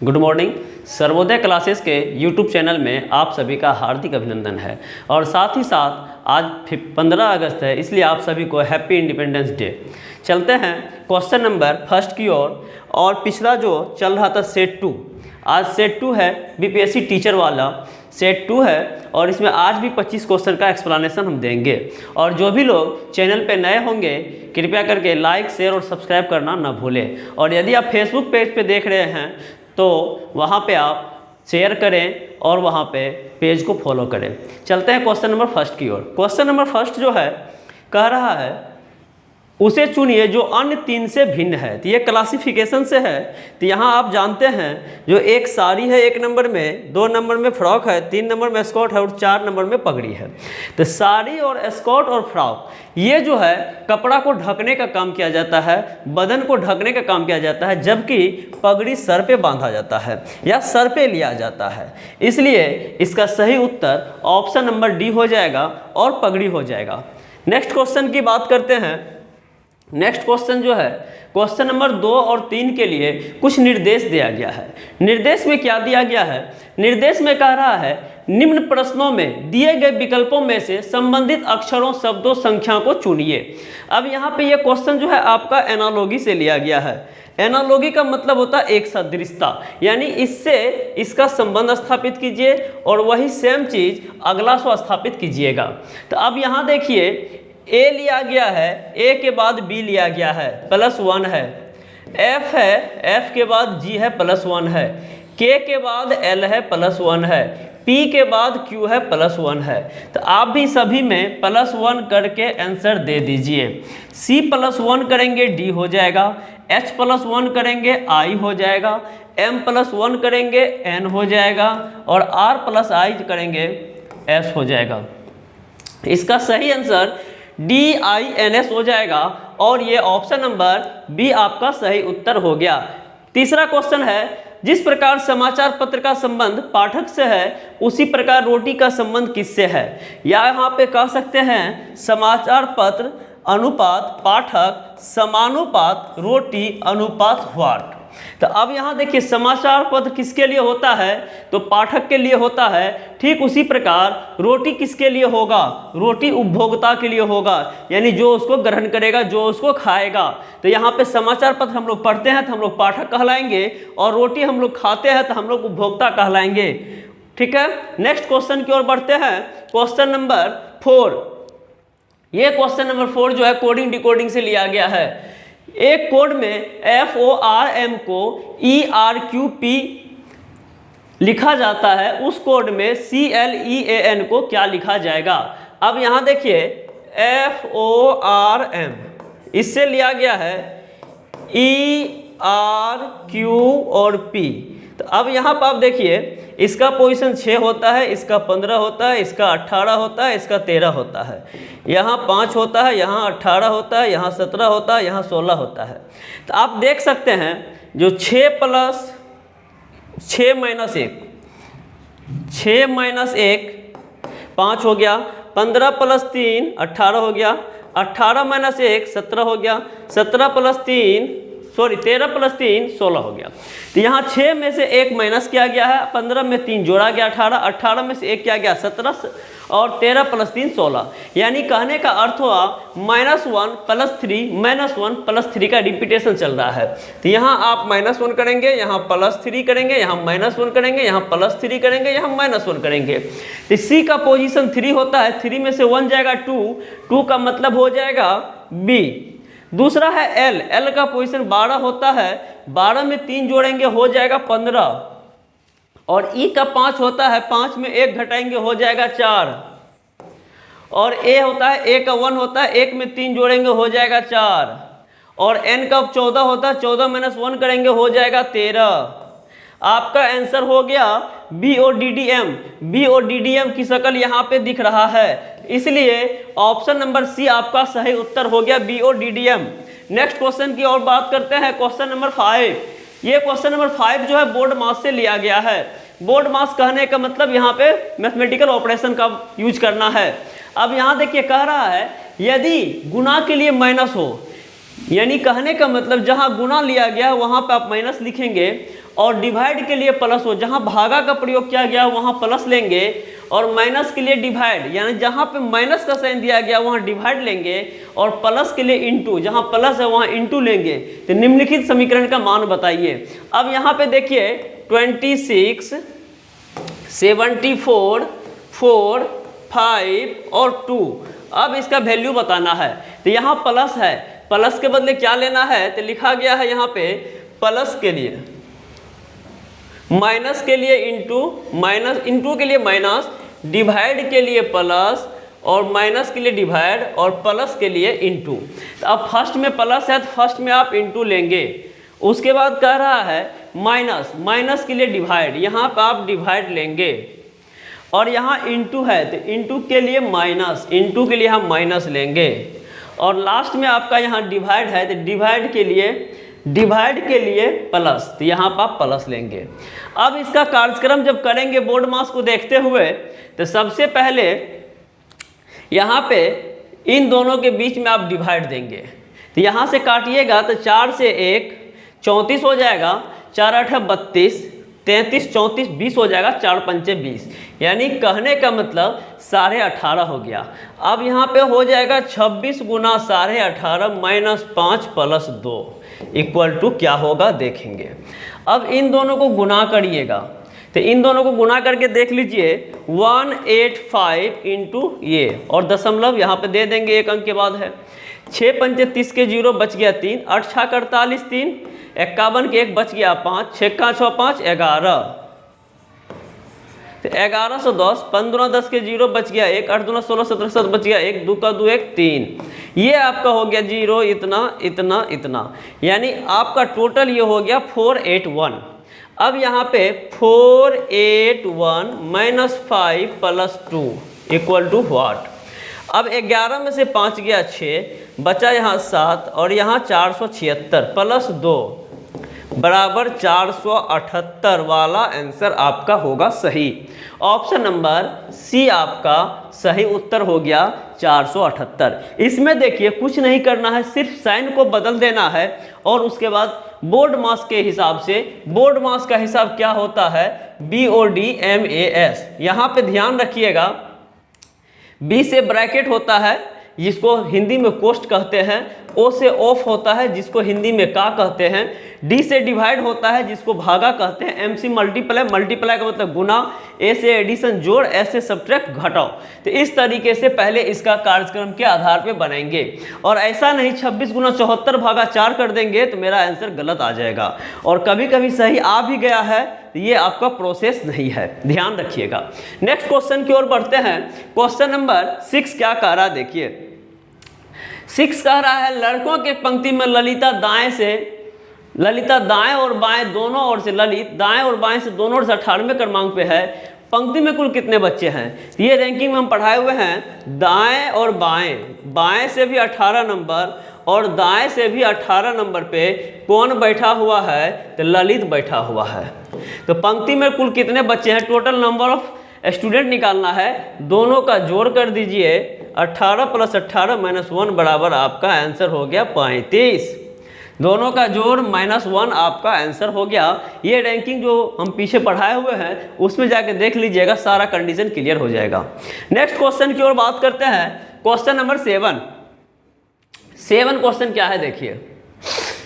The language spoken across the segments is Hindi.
Good morning. सर्वोदय क्लासेस के यूट्यूब चैनल में आप सभी का हार्दिक अभिनंदन है और साथ ही साथ आज 15 अगस्त है, इसलिए आप सभी को हैप्पी इंडिपेंडेंस डे। चलते हैं क्वेश्चन नंबर फर्स्ट की ओर। और पिछला जो चल रहा था सेट 2, आज सेट 2 है, बीपीएससी टीचर वाला सेट 2 है और इसमें आज भी 25 क्वेश्चन का एक्सप्लेनेशन हम देंगे। और जो भी लोग चैनल पे नए होंगे कृपया करके लाइक, शेयर और सब्सक्राइब करना ना भूलें। और यदि आप फेसबुक पेज पे देख रहे हैं तो वहाँ पे आप शेयर करें और वहाँ पे पेज को फॉलो करें। चलते हैं क्वेश्चन नंबर फर्स्ट की ओर। क्वेश्चन नंबर फर्स्ट जो है कह रहा है उसे चुनिए जो अन्य 3 से भिन्न है। तो ये क्लासिफिकेशन से है। तो यहाँ आप जानते हैं जो एक साड़ी है 1 नंबर में, 2 नंबर में फ्रॉक है, 3 नंबर में स्कर्ट है और 4 नंबर में पगड़ी है। तो साड़ी और स्कर्ट और फ्रॉक ये जो है कपड़ा को ढकने का काम किया जाता है, बदन को ढकने का काम किया जाता है, जबकि पगड़ी सर पे बांधा जाता है या सर पे लिया जाता है। इसलिए इसका सही उत्तर ऑप्शन नंबर डी हो जाएगा और पगड़ी हो जाएगा। नेक्स्ट क्वेश्चन की बात करते हैं। नेक्स्ट क्वेश्चन जो है क्वेश्चन नंबर 2 और 3 के लिए कुछ निर्देश दिया गया है। निर्देश में क्या दिया गया है? निर्देश में कह रहा है निम्न प्रश्नों में दिए गए विकल्पों में से संबंधित अक्षरों, शब्दों, संख्या को चुनिए। अब यहाँ पे ये क्वेश्चन जो है आपका एनालॉगी से लिया गया है। एनालॉगी का मतलब होता है एक सदृशता, यानी इससे इसका संबंध स्थापित कीजिए और वही सेम चीज अगला सो स्थापित कीजिएगा। तो अब यहाँ देखिए ए लिया गया है, ए के बाद बी लिया गया है, +1 है। एफ है, एफ के बाद जी है, +1 है। के के बाद एल है, +1 है। पी के बाद क्यू है, +1 है। तो आप भी सभी में +1 करके आंसर दे दीजिए। सी +1 करेंगे डी हो जाएगा, एच +1 करेंगे आई हो जाएगा, एम +1 करेंगे एन हो जाएगा और आर प्लस आई करेंगे एस हो जाएगा। इसका सही आंसर DINS हो जाएगा और ये ऑप्शन नंबर बी आपका सही उत्तर हो गया। तीसरा क्वेश्चन है जिस प्रकार समाचार पत्र का संबंध पाठक से है उसी प्रकार रोटी का संबंध किससे है? या यहाँ पे कह सकते हैं समाचार पत्र अनुपात पाठक समानुपात रोटी अनुपात व्हाट। तो अब यहाँ देखिए समाचार पत्र किसके लिए होता है? तो पाठक के लिए होता है। ठीक उसी प्रकार रोटी किसके लिए होगा? रोटी उपभोक्ता के लिए होगा, यानी जो उसको ग्रहण करेगा, जो उसको खाएगा। तो यहाँ पे समाचार पत्र हम लोग पढ़ते हैं तो हम लोग पाठक कहलाएंगे और रोटी हम लोग खाते हैं तो हम लोग उपभोक्ता कहलाएंगे। ठीक है, नेक्स्ट क्वेश्चन की ओर बढ़ते हैं। Question number 4। ये क्वेश्चन नंबर 4 जो है कोडिंग डिकोडिंग से लिया गया है। एक कोड में FORM को ERQP लिखा जाता है, उस कोड में CLEAN को क्या लिखा जाएगा? अब यहाँ देखिए FORM इससे लिया गया है ERQ और P। तो अब यहाँ पर आप देखिए इसका पोजीशन 6 होता है, इसका 15 होता है, इसका 18 होता है, इसका 13 होता है, यहाँ 5 होता है, यहाँ 18 होता है, यहाँ 17 होता है, यहाँ 16 होता है। तो आप देख सकते हैं जो 6 + 6 - 1 6 - 1 5 हो गया, 15 + 3 18 हो गया, 18 - 1 17 हो गया, 13 + 3 16 हो गया। तो यहाँ 6 में से 1 माइनस किया गया है, 15 में 3 जोड़ा गया 18, 18 में से 1 किया गया 17 और 13 + 3 16। यानी कहने का अर्थ हुआ -1 + 3 -1 + 3 का रिपीटेशन चल रहा है। तो यहाँ आप -1 करेंगे, यहाँ +3 करेंगे, यहाँ -1 करेंगे, यहाँ +3 करेंगे, यहाँ -1 करेंगे। तो सी का पोजीशन 3 होता है, 3 में से 1 जाएगा 2 का मतलब हो जाएगा बी। दूसरा है एल, एल का पोजीशन 12 होता है, 12 में 3 जोड़ेंगे हो जाएगा 15 और ई का 5 होता है, 5 में 1 घटाएंगे हो जाएगा 4 और ए होता है, ए का 1 होता है, 1 में 3 जोड़ेंगे हो जाएगा 4 और एन का 14 होता है, 14 - 1 करेंगे हो जाएगा 13। आपका आंसर हो गया BODDM। BODDM की शक्ल यहाँ पे दिख रहा है, इसलिए ऑप्शन नंबर सी आपका सही उत्तर हो गया BODDM। नेक्स्ट क्वेश्चन की और बात करते हैं। Question number 5। ये क्वेश्चन नंबर 5 जो है बोर्ड मास से लिया गया है। बोर्ड मास कहने का मतलब यहाँ पे मैथमेटिकल ऑपरेशन का यूज करना है। अब यहाँ देखिए कह रहा है यदि गुना के लिए माइनस हो, यानी कहने का मतलब जहाँ गुना लिया गया वहाँ पे आप माइनस लिखेंगे और डिवाइड के लिए प्लस हो, जहाँ भागा का प्रयोग किया गया वहाँ प्लस लेंगे, और माइनस के लिए डिवाइड, यानी जहाँ पे माइनस का साइन दिया गया वहाँ डिवाइड लेंगे, और प्लस के लिए इंटू, जहाँ प्लस है वहाँ इंटू लेंगे। तो निम्नलिखित समीकरण का मान बताइए। अब यहाँ पे देखिए 26, 74, 4, 5 और 2, अब इसका वैल्यू बताना है। तो यहाँ प्लस है, प्लस के बदले क्या लेना है, तो लिखा गया है यहाँ पे प्लस के लिए माइनस के लिए इंटू, माइनस इंटू के लिए माइनस, डिवाइड के लिए प्लस, और माइनस के लिए डिवाइड, और प्लस के लिए इंटू। तो अब फर्स्ट में प्लस है तो फर्स्ट में आप इंटू लेंगे। उसके बाद कह रहा है माइनस, माइनस के लिए डिवाइड, यहाँ पर आप डिवाइड लेंगे, और यहाँ इंटू है तो इंटू के लिए माइनस, इंटू के लिए हम माइनस लेंगे, और लास्ट में आपका यहाँ डिवाइड है तो डिवाइड के लिए प्लस, तो यहाँ पर आप प्लस लेंगे। अब इसका कार्यक्रम जब करेंगे बोर्ड मास को देखते हुए, तो सबसे पहले यहाँ पे इन दोनों के बीच में आप डिवाइड देंगे। तो यहाँ से काटिएगा तो 4 से 1 34 हो जाएगा, 4 8 32, 33 34 20 हो जाएगा, 4 पंचे 20, यानी कहने का मतलब 18.5 हो गया। अब यहाँ पे हो जाएगा 26 गुना 18.5 माइनस 5 प्लस 2 इक्वल टू क्या होगा देखेंगे। अब इन दोनों को गुना करिएगा, तो इन दोनों को गुना करके देख लीजिए 185 इंटू ये, और दशमलव यहाँ पे दे देंगे, एक अंक के बाद है। 6 पंचे 30 के 0 बच गया 3, 8 6 48 3, 51 के 1 बच गया 5, 6 का 6 5 11, तो 1110, 15 10 के 0 बच गया 1, 8 2 16 17 7 बच गया 1, 2 का 2 1 3, ये आपका हो गया 0 इतना इतना इतना, यानी आपका टोटल ये हो गया 481। अब यहाँ पे 481 minus 5 plus 2 equal to what. अब 11 में से 5 गया 6, बचा यहाँ 7, और यहाँ 476 प्लस 2 बराबर 478 वाला आंसर आपका होगा सही। ऑप्शन नंबर सी आपका सही उत्तर हो गया 478। इसमें देखिए कुछ नहीं करना है, सिर्फ साइन को बदल देना है, और उसके बाद बोर्ड मास के हिसाब से, बोर्ड मास का हिसाब क्या होता है, BODMAS। यहाँ पे ध्यान रखिएगा, B से ब्रैकेट होता है जिसको हिंदी में कोष्ठ कहते हैं, O से ऑफ होता है जिसको हिंदी में का कहते हैं, D से डिवाइड होता है जिसको भागा कहते हैं, M से मल्टीप्लाई, मल्टीप्लाई का मतलब गुना, A से एडिशन जोड़, S से सब्ट्रैक्ट घटाओ। तो इस तरीके से पहले इसका कार्यक्रम के आधार पे बनाएंगे, और ऐसा नहीं 26 गुना 74 भागा 4 कर देंगे तो मेरा आंसर गलत आ जाएगा, और कभी कभी सही आ भी गया है तो ये आपका प्रोसेस नहीं है, ध्यान रखिएगा। नेक्स्ट क्वेश्चन की ओर बढ़ते हैं। क्वेश्चन नंबर 6 क्या कह रहा है देखिए। 6 कह रहा है लड़कों के पंक्ति में ललिता दाएं और बाएं दोनों ओर से, ललित दाएं और बाएं से दोनों ओर से 18वें क्रमांक पे है। पंक्ति में कुल कितने बच्चे हैं, तो ये रैंकिंग में हम पढ़ाए हुए हैं। दाएं और बाएं, बाएं से भी 18 नंबर और दाएं से भी 18 नंबर पे कौन बैठा हुआ है, तो ललित बैठा हुआ है। तो पंक्ति में कुल कितने बच्चे हैं, टोटल नंबर ऑफ स्टूडेंट निकालना है, दोनों का जोड़ कर दीजिए। 18 प्लस 18 माइनस 1 बराबर आपका आंसर हो गया 35। दोनों का जोड़ -1 आपका आंसर हो गया। ये रैंकिंग जो हम पीछे पढ़ाए हुए हैं उसमें जाके देख लीजिएगा, सारा कंडीशन क्लियर हो जाएगा। नेक्स्ट क्वेश्चन की ओर बात करते हैं। क्वेश्चन नंबर 7 क्वेश्चन क्या है देखिए।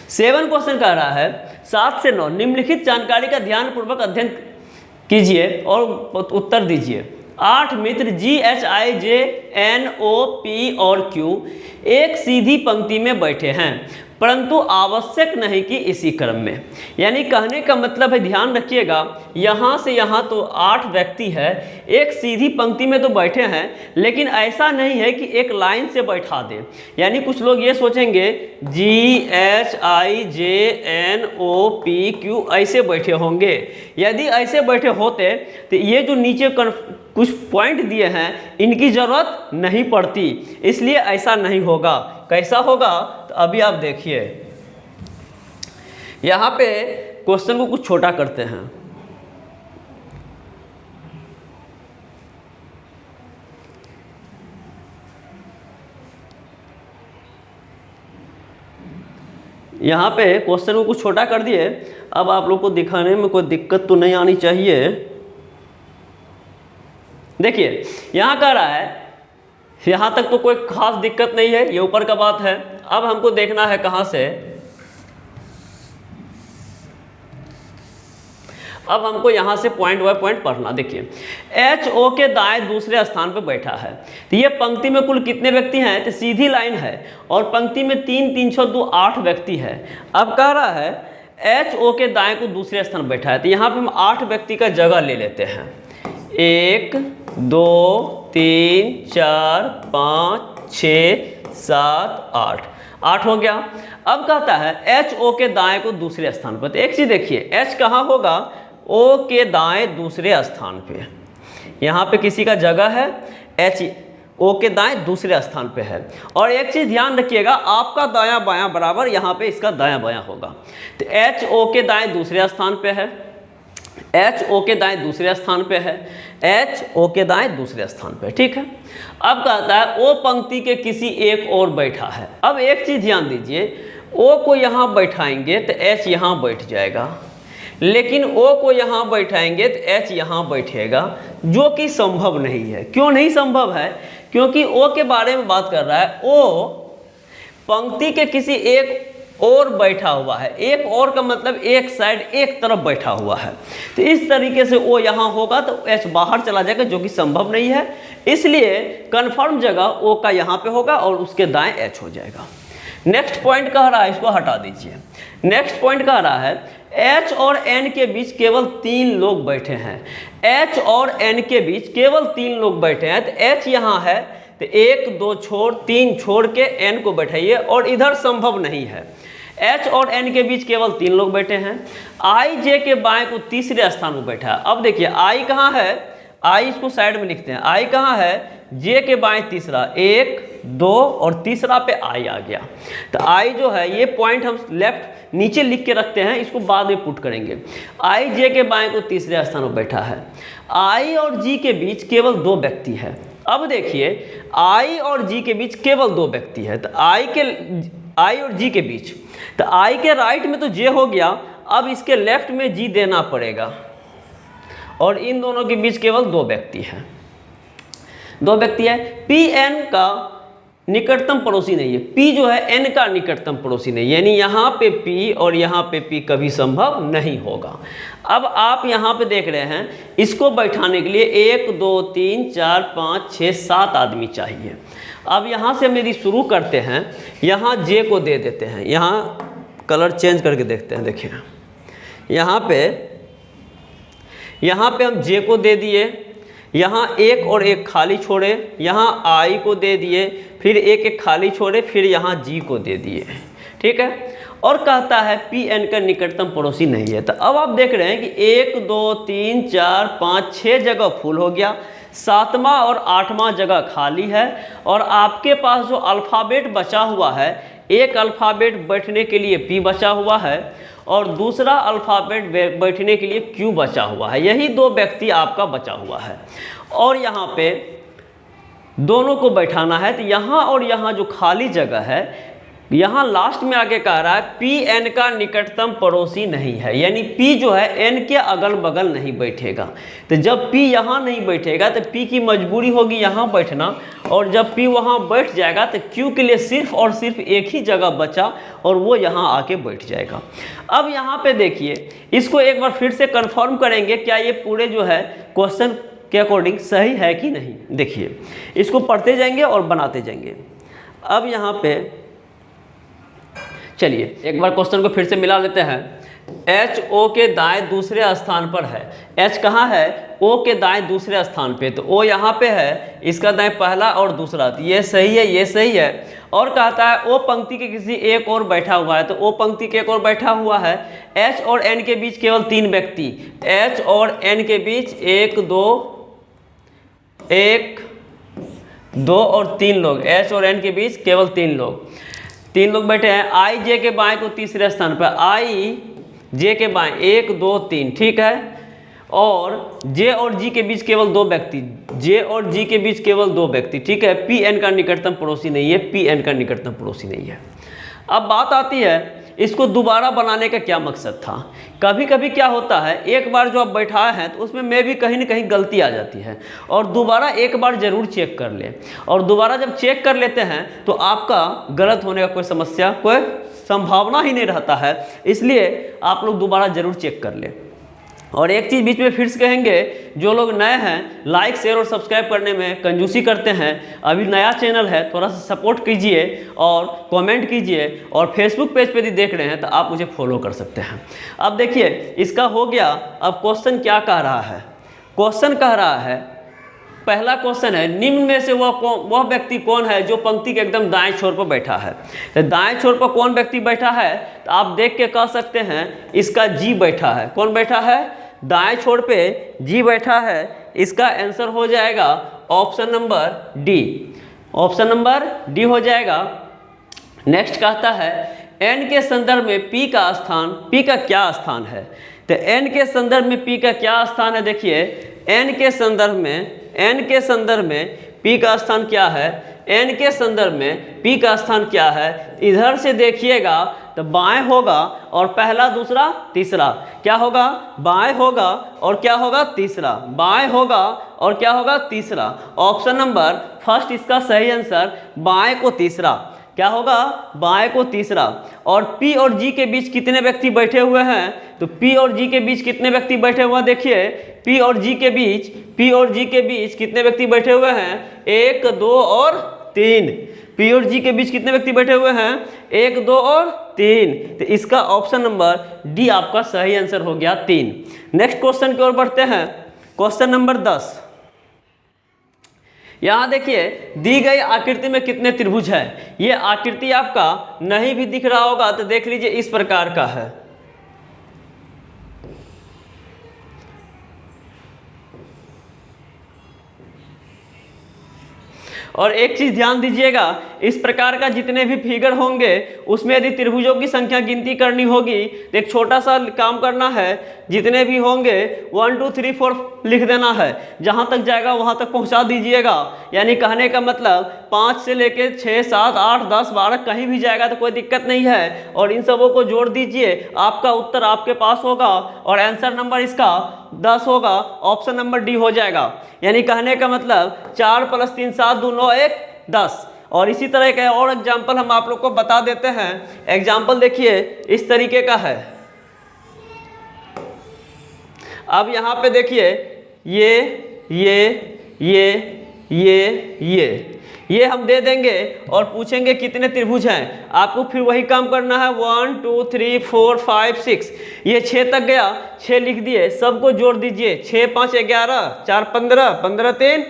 7 क्वेश्चन कह रहा है 7 से 9 निम्नलिखित जानकारी का ध्यानपूर्वक अध्ययन कीजिए और उत्तर दीजिए। 8 मित्र GHIJNOP और Q एक सीधी पंक्ति में बैठे हैं, परंतु आवश्यक नहीं कि इसी क्रम में। यानी कहने का मतलब है, ध्यान रखिएगा, यहाँ से यहाँ तो 8 व्यक्ति है, एक सीधी पंक्ति में तो बैठे हैं, लेकिन ऐसा नहीं है कि एक लाइन से बैठा दें। यानी कुछ लोग ये सोचेंगे GHIJNOPQ ऐसे बैठे होंगे। यदि ऐसे बैठे होते तो ये जो नीचे कुछ पॉइंट दिए हैं इनकी ज़रूरत नहीं पड़ती, इसलिए ऐसा नहीं होगा। कैसा होगा तो अभी आप देखिए। यहाँ पे क्वेश्चन को कुछ छोटा करते हैं। यहाँ पे क्वेश्चन को कुछ छोटा कर दिए। अब आप लोग को दिखाने में कोई दिक्कत तो नहीं आनी चाहिए। देखिए यहाँ कह रहा है, यहाँ तक तो कोई खास दिक्कत नहीं है, ये ऊपर का बात है। अब हमको देखना है कहाँ से, अब हमको यहाँ से पॉइंट बाय पॉइंट पढ़ना। देखिए एच ओ के दाएं दूसरे स्थान पर बैठा है, तो ये पंक्ति में कुल कितने व्यक्ति हैं, तो सीधी लाइन है और पंक्ति में 3 3 6 2 8 व्यक्ति है। अब कह रहा है एच ओ के दाएं को दूसरे स्थान पर बैठा है, तो यहाँ पे हम 8 व्यक्ति का जगह ले लेते हैं। 1 2 3 4 5 6 7 8 हो गया। अब कहता है एच ओ के दाएं को दूसरे स्थान पर, तो एक चीज़ देखिए एच कहाँ होगा, ओ के दाएं दूसरे स्थान पे। यहाँ पे किसी का जगह है, एच ओ के दाएं दूसरे स्थान पे है। और एक चीज़ ध्यान रखिएगा, आपका दायां बायां बराबर यहाँ पे इसका दायां बायां होगा। तो एच ओ के दाएं दूसरे स्थान पे है, एच ओ के दाएं दूसरे स्थान पे है, एच ओ के दाएं दूसरे स्थान पे, ठीक है। अब कहता है ओ पंक्ति के किसी एक और बैठा है। अब एक चीज़ ध्यान दीजिए, ओ को यहाँ बैठाएंगे तो एच यहाँ बैठ जाएगा, लेकिन ओ को यहाँ बैठाएंगे तो एच यहाँ बैठेगा, जो कि संभव नहीं है। क्यों नहीं संभव है, क्योंकि ओ के बारे में बात कर रहा है, ओ पंक्ति के किसी एक और बैठा हुआ है। एक और का मतलब एक साइड एक तरफ बैठा हुआ है, तो इस तरीके से ओ यहाँ होगा तो एच बाहर चला जाएगा, जो कि संभव नहीं है। इसलिए कन्फर्म जगह ओ का यहाँ पे होगा और उसके दाएं एच हो जाएगा। नेक्स्ट पॉइंट कह रहा है, इसको हटा दीजिए। नेक्स्ट पॉइंट कह रहा है एच और एन के बीच केवल 3 लोग बैठे हैं। एच और एन के बीच केवल 3 लोग बैठे हैं, तो एच यहाँ है, तो 1 2 छोड़ 3 छोड़ के एन को बैठाइए, और इधर संभव नहीं है। एच और एन के बीच केवल 3 लोग बैठे हैं। आई जे के बाएं को तीसरे स्थान पर बैठा है। अब देखिए आई कहाँ है, आई इसको साइड में लिखते हैं, आई कहाँ है, जे के बाएं तीसरा, 1 2 और तीसरा पे आई आ गया। तो आई जो है, ये पॉइंट हम लेफ्ट नीचे लिख के रखते हैं, इसको बाद में पुट करेंगे। आई जे के बाएं को तीसरे स्थान पर बैठा है। आई और जी के बीच केवल 2 व्यक्ति है। अब देखिए आई और जी के बीच केवल 2 व्यक्ति है, तो आई और जी के बीच, तो आई के राइट में तो जे हो गया, अब इसके लेफ्ट में जी देना पड़ेगा, और इन दोनों के बीच केवल 2 व्यक्ति हैं, 2 व्यक्ति है। पी एन का निकटतम पड़ोसी नहीं है, पी जो है एन का निकटतम पड़ोसी नहीं, यानी यहाँ पे पी और यहाँ पे पी कभी संभव नहीं होगा। अब आप यहाँ पे देख रहे हैं, इसको बैठाने के लिए 1 2 3 4 5 6 7 आदमी चाहिए। अब यहाँ से हम यदि शुरू करते हैं, यहाँ जे को दे देते हैं, यहाँ कलर चेंज करके देखते हैं। देखिए यहाँ पे हम जे को दे दिए, यहाँ 1 और 1 खाली छोड़े, यहाँ आई को दे दिए, फिर 1 1 खाली छोड़े, फिर यहाँ जी को दे दिए, ठीक है। और कहता है पी एन का निकटतम पड़ोसी नहीं है। तो अब आप देख रहे हैं कि 1 2 3 4 5 6 जगह फुल हो गया, 7वां और 8वां जगह खाली है, और आपके पास जो अल्फ़ाबेट बचा हुआ है, एक अल्फ़ाबेट बैठने के लिए पी बचा हुआ है और दूसरा अल्फ़ाबेट बैठने के लिए क्यू बचा हुआ है। यही 2 व्यक्ति आपका बचा हुआ है, और यहाँ पे दोनों को बैठाना है। तो यहाँ और यहाँ जो खाली जगह है, यहाँ लास्ट में आके कह रहा है पी एन का निकटतम पड़ोसी नहीं है, यानी पी जो है एन के अगल बगल नहीं बैठेगा। तो जब पी यहाँ नहीं बैठेगा तो पी की मजबूरी होगी यहाँ बैठना, और जब पी वहाँ बैठ जाएगा तो क्यू के लिए सिर्फ और सिर्फ एक ही जगह बचा, और वो यहाँ आके बैठ जाएगा। अब यहाँ पे देखिए, इसको एक बार फिर से कन्फर्म करेंगे, क्या ये पूरे जो है क्वेश्चन के अकॉर्डिंग सही है कि नहीं। देखिए इसको पढ़ते जाएंगे और बनाते जाएंगे। अब यहाँ पे चलिए एक बार क्वेश्चन को फिर से मिला लेते हैं। एच ओ के दाएं दूसरे स्थान पर है। एच कहाँ है, ओ के दाएं दूसरे स्थान पे, तो ओ यहाँ पे है, इसका दाएं पहला और दूसरा, तो ये सही है, ये सही है। और कहता है ओ पंक्ति के किसी एक और बैठा हुआ है, तो ओ पंक्ति के एक और बैठा हुआ है। एच और एन के बीच केवल 3 व्यक्ति, एच और एन के बीच 1 2 और 3 लोग, एच और एन के बीच केवल 3 लोग बैठे हैं। आई जे के बाएं को तीसरे स्थान पर, आई जे के बाएं 1 2 3, ठीक है। और जे और जी के बीच केवल 2 व्यक्ति, जे और जी के बीच केवल 2 व्यक्ति, ठीक है। पी एन का निकटतम पड़ोसी नहीं है, पी एन का निकटतम पड़ोसी नहीं है। अब बात आती है इसको दोबारा बनाने का क्या मकसद था। कभी कभी क्या होता है, एक बार जो आप बैठाए हैं तो उसमें भी कहीं ना कहीं गलती आ जाती है, और दोबारा एक बार ज़रूर चेक कर लें। और दोबारा जब चेक कर लेते हैं तो आपका गलत होने का कोई समस्या, कोई संभावना ही नहीं रहता है। इसलिए आप लोग दोबारा ज़रूर चेक कर लें। और एक चीज़ बीच में फिर से कहेंगे, जो लोग नए हैं लाइक शेयर और सब्सक्राइब करने में कंजूसी करते हैं, अभी नया चैनल है, थोड़ा सा सपोर्ट कीजिए और कमेंट कीजिए। और फेसबुक पेज पे भी देख रहे हैं तो आप मुझे फॉलो कर सकते हैं। अब देखिए इसका हो गया। अब क्वेश्चन क्या कह रहा है, क्वेश्चन कह रहा है, पहला क्वेश्चन है, निम्न में से वह व्यक्ति कौन है जो पंक्ति के एकदम दाएं छोर पर बैठा है। तो दाएं छोर पर कौन व्यक्ति बैठा है, तो आप देख के कह सकते हैं इसका जी बैठा है। कौन बैठा है, दाएं छोर पे जी बैठा है। इसका आंसर हो जाएगा option number D, option number D हो जाएगा। नेक्स्ट कहता है एन के संदर्भ में पी का स्थान, पी का क्या स्थान है। तो एन के संदर्भ में पी का क्या स्थान है, देखिए एन के संदर्भ में, एन के संदर्भ में पी का स्थान क्या है, एन के संदर्भ में पी का स्थान क्या है। इधर से देखिएगा तो बाएं होगा और पहला दूसरा तीसरा क्या होगा, बाएं होगा और क्या होगा, तीसरा बाएं होगा और क्या होगा, तीसरा। ऑप्शन नंबर फर्स्ट इसका सही आंसर, बाएं को तीसरा क्या होगा, बाएं को तीसरा। और पी और जी के बीच कितने व्यक्ति बैठे हुए हैं, तो पी और जी के बीच कितने व्यक्ति बैठे हुए हैं, देखिए पी और जी के बीच, पी और जी के बीच कितने व्यक्ति बैठे हुए हैं, 1 2 और 3। पी और जी के बीच कितने व्यक्ति बैठे हुए हैं, 1 2 और 3। तो इसका ऑप्शन नंबर डी आपका सही आंसर हो गया 3। नेक्स्ट क्वेश्चन की ओर बढ़ते हैं, क्वेश्चन नंबर 10। यहाँ देखिए दी गई आकृति में कितने त्रिभुज है। ये आकृति आपका नहीं भी दिख रहा होगा तो देख लीजिए इस प्रकार का है। और एक चीज़ ध्यान दीजिएगा, इस प्रकार का जितने भी फिगर होंगे उसमें यदि त्रिभुजों की संख्या गिनती करनी होगी तो एक छोटा सा काम करना है, जितने भी होंगे 1 2 3 4 लिख देना है, जहाँ तक जाएगा वहाँ तक पहुँचा दीजिएगा। यानी कहने का मतलब 5 से लेके 6 7 8 10 12 कहीं भी जाएगा तो कोई दिक्कत नहीं है। और इन सबों को जोड़ दीजिए, आपका उत्तर आपके पास होगा और आंसर नंबर इसका 10 होगा, ऑप्शन नंबर डी हो जाएगा। यानी कहने का मतलब 4 + 3 7 2 9 1 10। और इसी तरह का और एग्जाम्पल हम आप लोग को बता देते हैं। एग्जाम्पल देखिए इस तरीके का है। अब यहाँ पे देखिए ये हम दे देंगे और पूछेंगे कितने त्रिभुज हैं। आपको फिर वही काम करना है, 1 2 3 4 5 6, ये 6 तक गया, 6 लिख दिए, सबको जोड़ दीजिए, 6 5 11 4 15 15 3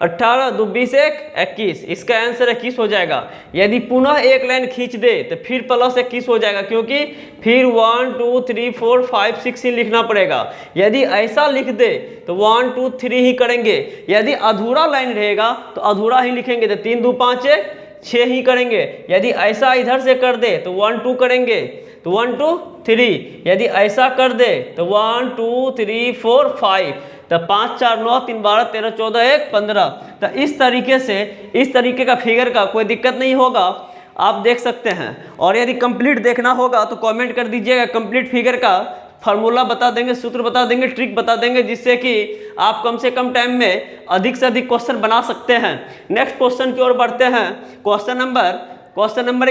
18 2 20 1 21। इसका आंसर 21 हो जाएगा। यदि पुनः एक लाइन खींच दे तो फिर +21 हो जाएगा, क्योंकि फिर 1 2 3 4 5 6 ही लिखना पड़ेगा। यदि ऐसा लिख दे तो 1 2 3 ही करेंगे। यदि अधूरा लाइन रहेगा तो अधूरा ही लिखेंगे, तो 3 2 5 1 6 ही करेंगे। यदि ऐसा इधर से कर दे तो 1 2 करेंगे, तो 1 2 3। यदि ऐसा कर दे तो 1 2 3 4 5, तो 5 4 9 3 12 13 14 1 15। तो इस तरीके से, इस तरीके का फिगर का कोई दिक्कत नहीं होगा, आप देख सकते हैं। और यदि कंप्लीट देखना होगा तो कमेंट कर दीजिएगा, कंप्लीट फिगर का फार्मूला बता देंगे, सूत्र बता देंगे, ट्रिक बता देंगे, जिससे कि आप कम से कम टाइम में अधिक से अधिक क्वेश्चन बना सकते हैं। नेक्स्ट क्वेश्चन की ओर बढ़ते हैं, क्वेश्चन नंबर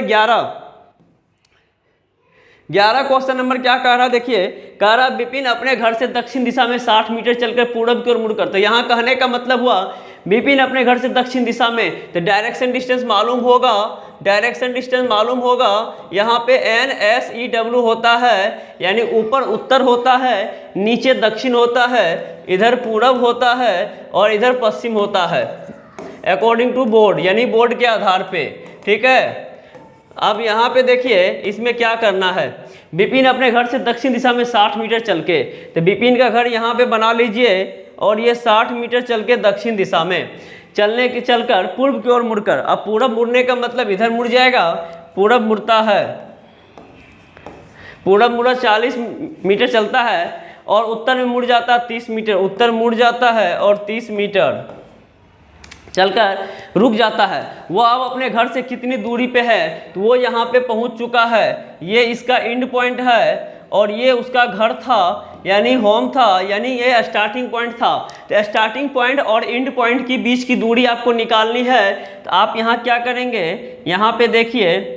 11 क्वेश्चन नंबर क्या कह रहा है, देखिए कह रहा विपिन अपने घर से दक्षिण दिशा में 60 मीटर चलकर पूरब की ओर मुड़कर। तो यहाँ कहने का मतलब हुआ विपिन अपने घर से दक्षिण दिशा में, तो डायरेक्शन डिस्टेंस मालूम होगा, डायरेक्शन डिस्टेंस मालूम होगा। यहाँ पे NSEW होता है, यानी ऊपर उत्तर होता है, नीचे दक्षिण होता है, इधर पूरब होता है और इधर पश्चिम होता है, अकॉर्डिंग टू बोर्ड, यानी बोर्ड के आधार पे। ठीक है, अब यहाँ पे देखिए इसमें क्या करना है। विपिन अपने घर से दक्षिण दिशा में 60 मीटर चल के, तो विपिन का घर यहाँ पे बना लीजिए और ये 60 मीटर चल के दक्षिण दिशा में चलकर पूर्व की ओर मुड़कर। अब पूरब मुड़ने का मतलब इधर मुड़ जाएगा, पूरब मुड़ता है, पूरब मुड़ा 40 मीटर चलता है और उत्तर में मुड़ जाता है 30 मीटर, उत्तर मुड़ जाता है और 30 मीटर, चलकर रुक जाता है। वो अब अपने घर से कितनी दूरी पे है, तो वो यहाँ पे पहुँच चुका है। ये इसका एंड पॉइंट है और ये उसका घर था यानी होम था, यानी ये स्टार्टिंग पॉइंट था। तो स्टार्टिंग पॉइंट और एंड पॉइंट की बीच की दूरी आपको निकालनी है। तो आप यहाँ क्या करेंगे, यहाँ पे देखिए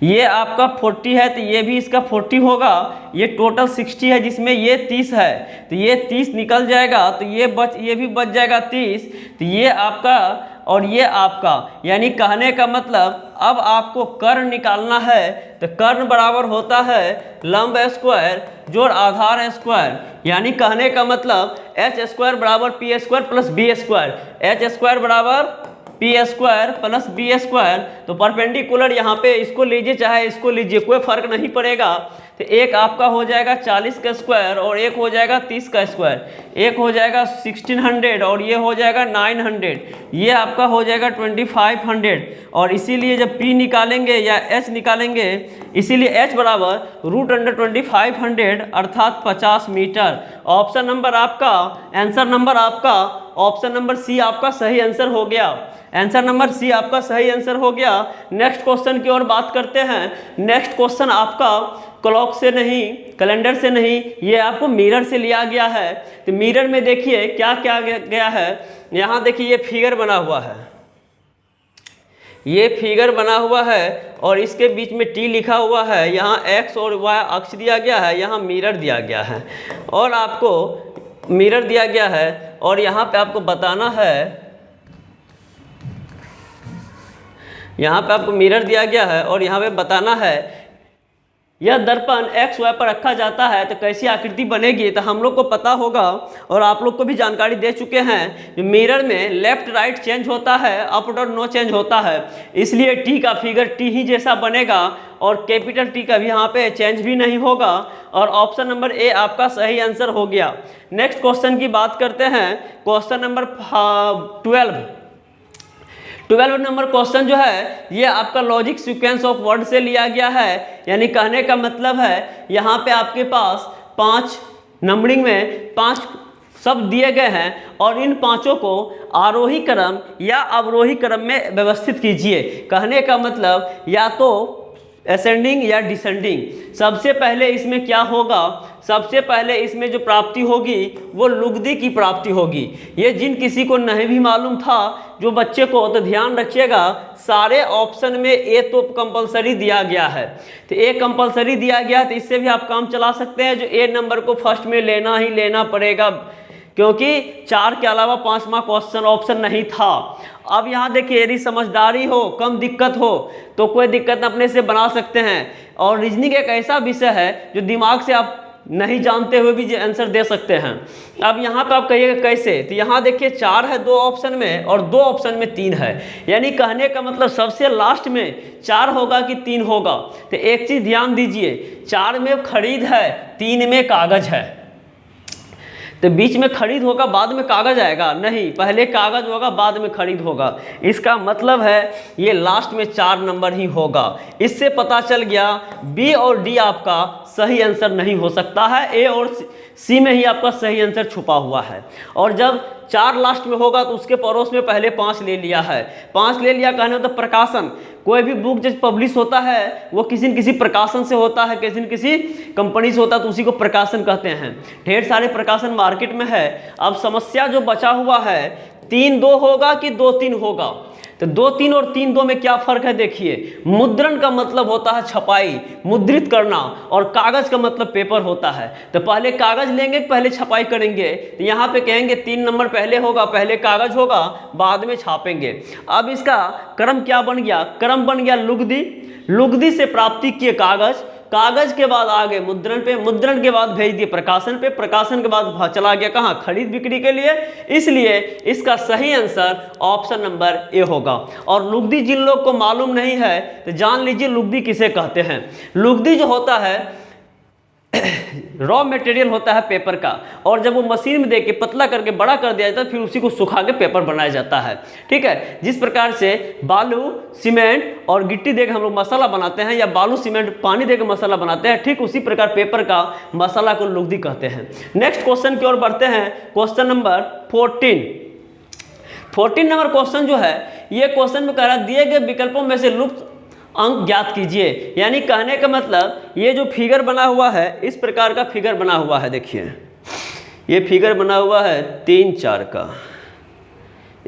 ये आपका 40 है तो ये भी इसका 40 होगा। ये टोटल 60 है जिसमें ये 30 है, तो ये 30 निकल जाएगा, तो ये भी बच जाएगा 30। तो ये आपका और ये आपका, यानी कहने का मतलब अब आपको कर्ण निकालना है। तो कर्ण बराबर होता है लंब स्क्वायर जोड़ आधार स्क्वायर, यानी कहने का मतलब एच स्क्वायर बराबर P square plus B square. H square बराबर P square plus B square. तो परपेंडिकुलर यहाँ पे इसको लीजिए चाहे इसको लीजिए, कोई फर्क नहीं पड़ेगा। तो एक आपका हो जाएगा 40 का स्क्वायर और एक हो जाएगा 30 का स्क्वायर। एक हो जाएगा 1600 और ये हो जाएगा 900। ये आपका हो जाएगा 2500। और इसीलिए जब P निकालेंगे या H निकालेंगे, इसीलिए H बराबर √2500 अर्थात 50 मीटर। ऑप्शन नंबर आपका, आंसर नंबर आपका ऑप्शन नंबर सी आपका सही आंसर हो गया। आंसर नंबर सी आपका सही आंसर हो गया। नेक्स्ट क्वेश्चन की ओर बात करते हैं। नेक्स्ट क्वेश्चन आपका क्लॉक से नहीं, कैलेंडर से नहीं, ये आपको मिरर से लिया गया है। तो मिरर में देखिए क्या क्या गया है। यहाँ देखिए ये फिगर बना हुआ है, ये फिगर बना हुआ है और इसके बीच में टी लिखा हुआ है। यहाँ एक्स और वाई अक्ष दिया गया है, यहाँ मिरर दिया गया है और आपको मिरर दिया गया है। और यहाँ पे आपको बताना है, यहाँ पे आपको मिरर दिया गया है और यहाँ पे बताना है यह दर्पण एक्स वाई पर रखा जाता है तो कैसी आकृति बनेगी। तो हम लोग को पता होगा और आप लोग को भी जानकारी दे चुके हैं, जो मिरर में लेफ्ट राइट चेंज होता है, अप डाउन नो चेंज होता है, इसलिए टी का फिगर टी ही जैसा बनेगा और कैपिटल टी का भी यहाँ पे चेंज भी नहीं होगा। और ऑप्शन नंबर ए आपका सही आंसर हो गया। नेक्स्ट क्वेश्चन की बात करते हैं, क्वेश्चन नंबर 12 नंबर क्वेश्चन जो है ये आपका लॉजिक सीक्वेंस ऑफ वर्ड से लिया गया है। यानी कहने का मतलब है यहाँ पे आपके पास 5 नंबरिंग में 5 शब्द दिए गए हैं और इन पांचों को आरोही क्रम या अवरोही क्रम में व्यवस्थित कीजिए। कहने का मतलब या तो असेंडिंग या डिसेंडिंग। सबसे पहले इसमें क्या होगा, सबसे पहले इसमें जो प्राप्ति होगी वो लुगदी की प्राप्ति होगी। ये जिन किसी को नहीं भी मालूम था, जो बच्चे को, तो ध्यान रखिएगा सारे ऑप्शन में ए तो कंपलसरी दिया गया है। तो ए कंपलसरी दिया गया तो इससे भी आप काम चला सकते हैं। जो ए नंबर को फर्स्ट में लेना ही लेना पड़ेगा, क्योंकि 4 के अलावा 5वां क्वेश्चन ऑप्शन नहीं था। अब यहाँ देखिए यदि समझदारी हो, कम दिक्कत हो तो कोई दिक्कत अपने से बना सकते हैं। और रीजनिंग एक ऐसा विषय है जो दिमाग से आप नहीं जानते हुए भी आंसर दे सकते हैं। अब यहाँ पे आप कहिएगा कैसे, तो यहाँ देखिए 4 है 2 ऑप्शन में और 2 ऑप्शन में 3 है। यानी कहने का मतलब सबसे लास्ट में 4 होगा कि 3 होगा। तो एक चीज़ ध्यान दीजिए, 4 में खरीद है, 3 में कागज है। तो बीच में खरीद होगा बाद में कागज आएगा? नहीं, पहले कागज होगा बाद में खरीद होगा। इसका मतलब है ये लास्ट में 4 नंबर ही होगा। इससे पता चल गया बी और डी आपका सही आंसर नहीं हो सकता है, ए और सी में ही आपका सही आंसर छुपा हुआ है। और जब 4 लास्ट में होगा तो उसके पड़ोस में पहले 5 ले लिया है। 5 ले लिया कहने मतलब प्रकाशन, कोई भी बुक जब पब्लिश होता है वो किसी न किसी प्रकाशन से होता है, किसी न किसी कंपनी से होता है, तो उसी को प्रकाशन कहते हैं। ढेर सारे प्रकाशन मार्केट में है। अब समस्या जो बचा हुआ है 3-2 होगा कि 2-3 होगा। तो 2-3 और 3-2 में क्या फर्क है देखिए। मुद्रण का मतलब होता है छपाई, मुद्रित करना, और कागज का मतलब पेपर होता है। तो पहले कागज लेंगे पहले छपाई करेंगे। तो यहाँ पे कहेंगे 3 नंबर पहले होगा, पहले कागज होगा बाद में छापेंगे। अब इसका क्रम क्या बन गया, क्रम बन गया लुगदी। लुगदी से प्राप्ति किए कागज, कागज के बाद आगे मुद्रण पे, मुद्रण के बाद भेज दिए प्रकाशन पे, प्रकाशन के बाद चला गया कहाँ, खरीद बिक्री के लिए। इसलिए इसका सही आंसर ऑप्शन नंबर ए होगा। और लुगदी जिन लोग को मालूम नहीं है तो जान लीजिए लुगदी किसे कहते हैं। लुगदी जो होता है रॉ मटेरियल होता है पेपर का, और जब वो मशीन में दे के पतला करके बड़ा कर दिया जाता है फिर उसी को सुखा के पेपर बनाया जाता है। ठीक है, जिस प्रकार से बालू सीमेंट और गिट्टी देकर हम लोग मसाला बनाते हैं, या बालू सीमेंट पानी देकर मसाला बनाते हैं, ठीक उसी प्रकार पेपर का मसाला को लुगदी कहते हैं। नेक्स्ट क्वेश्चन की ओर बढ़ते हैं, क्वेश्चन नंबर 14। 14 नंबर क्वेश्चन जो है, ये क्वेश्चन में कह रहा है दिए गए विकल्पों में से लुप्त अंक ज्ञात कीजिए। यानी कहने का मतलब ये जो फिगर बना हुआ है, इस प्रकार का फिगर बना हुआ है। देखिए ये फिगर बना हुआ है 3 4 का,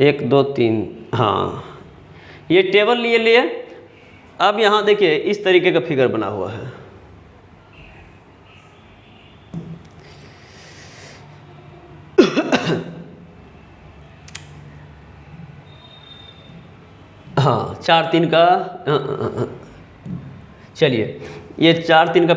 1 2 3, हाँ ये टेबल लिए। अब यहाँ देखिए इस तरीके का फिगर बना हुआ है। हाँ 4 3 का, चलिए ये 4 3 का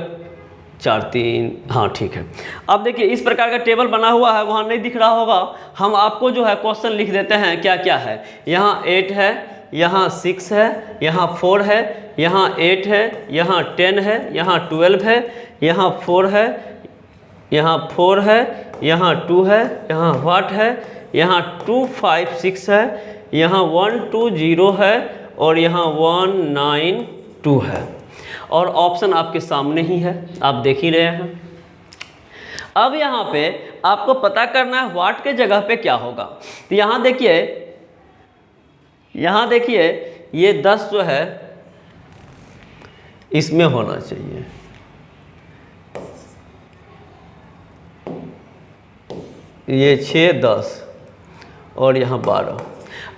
4 3, हाँ ठीक है। अब देखिए इस प्रकार का टेबल बना हुआ है, वहाँ नहीं दिख रहा होगा, हम आपको जो है क्वेश्चन लिख देते हैं क्या क्या है। यहाँ 8 है, यहाँ 6 है, यहाँ 4 है, यहाँ 8 है, यहाँ 10 है, यहाँ 12 है, यहाँ 4 है, यहाँ 4 है, यहाँ 2 है, यहाँ व्हाट है, यहाँ 2 5 6 है, यहाँ 1 2 0 है और यहाँ 1 9 2 है। और ऑप्शन आपके सामने ही है, आप देख ही रहे हैं। अब यहाँ पे आपको पता करना है व्हाट के जगह पे क्या होगा। तो यहाँ देखिए ये 10 जो है इसमें होना चाहिए, ये 6 10 और यहाँ 12।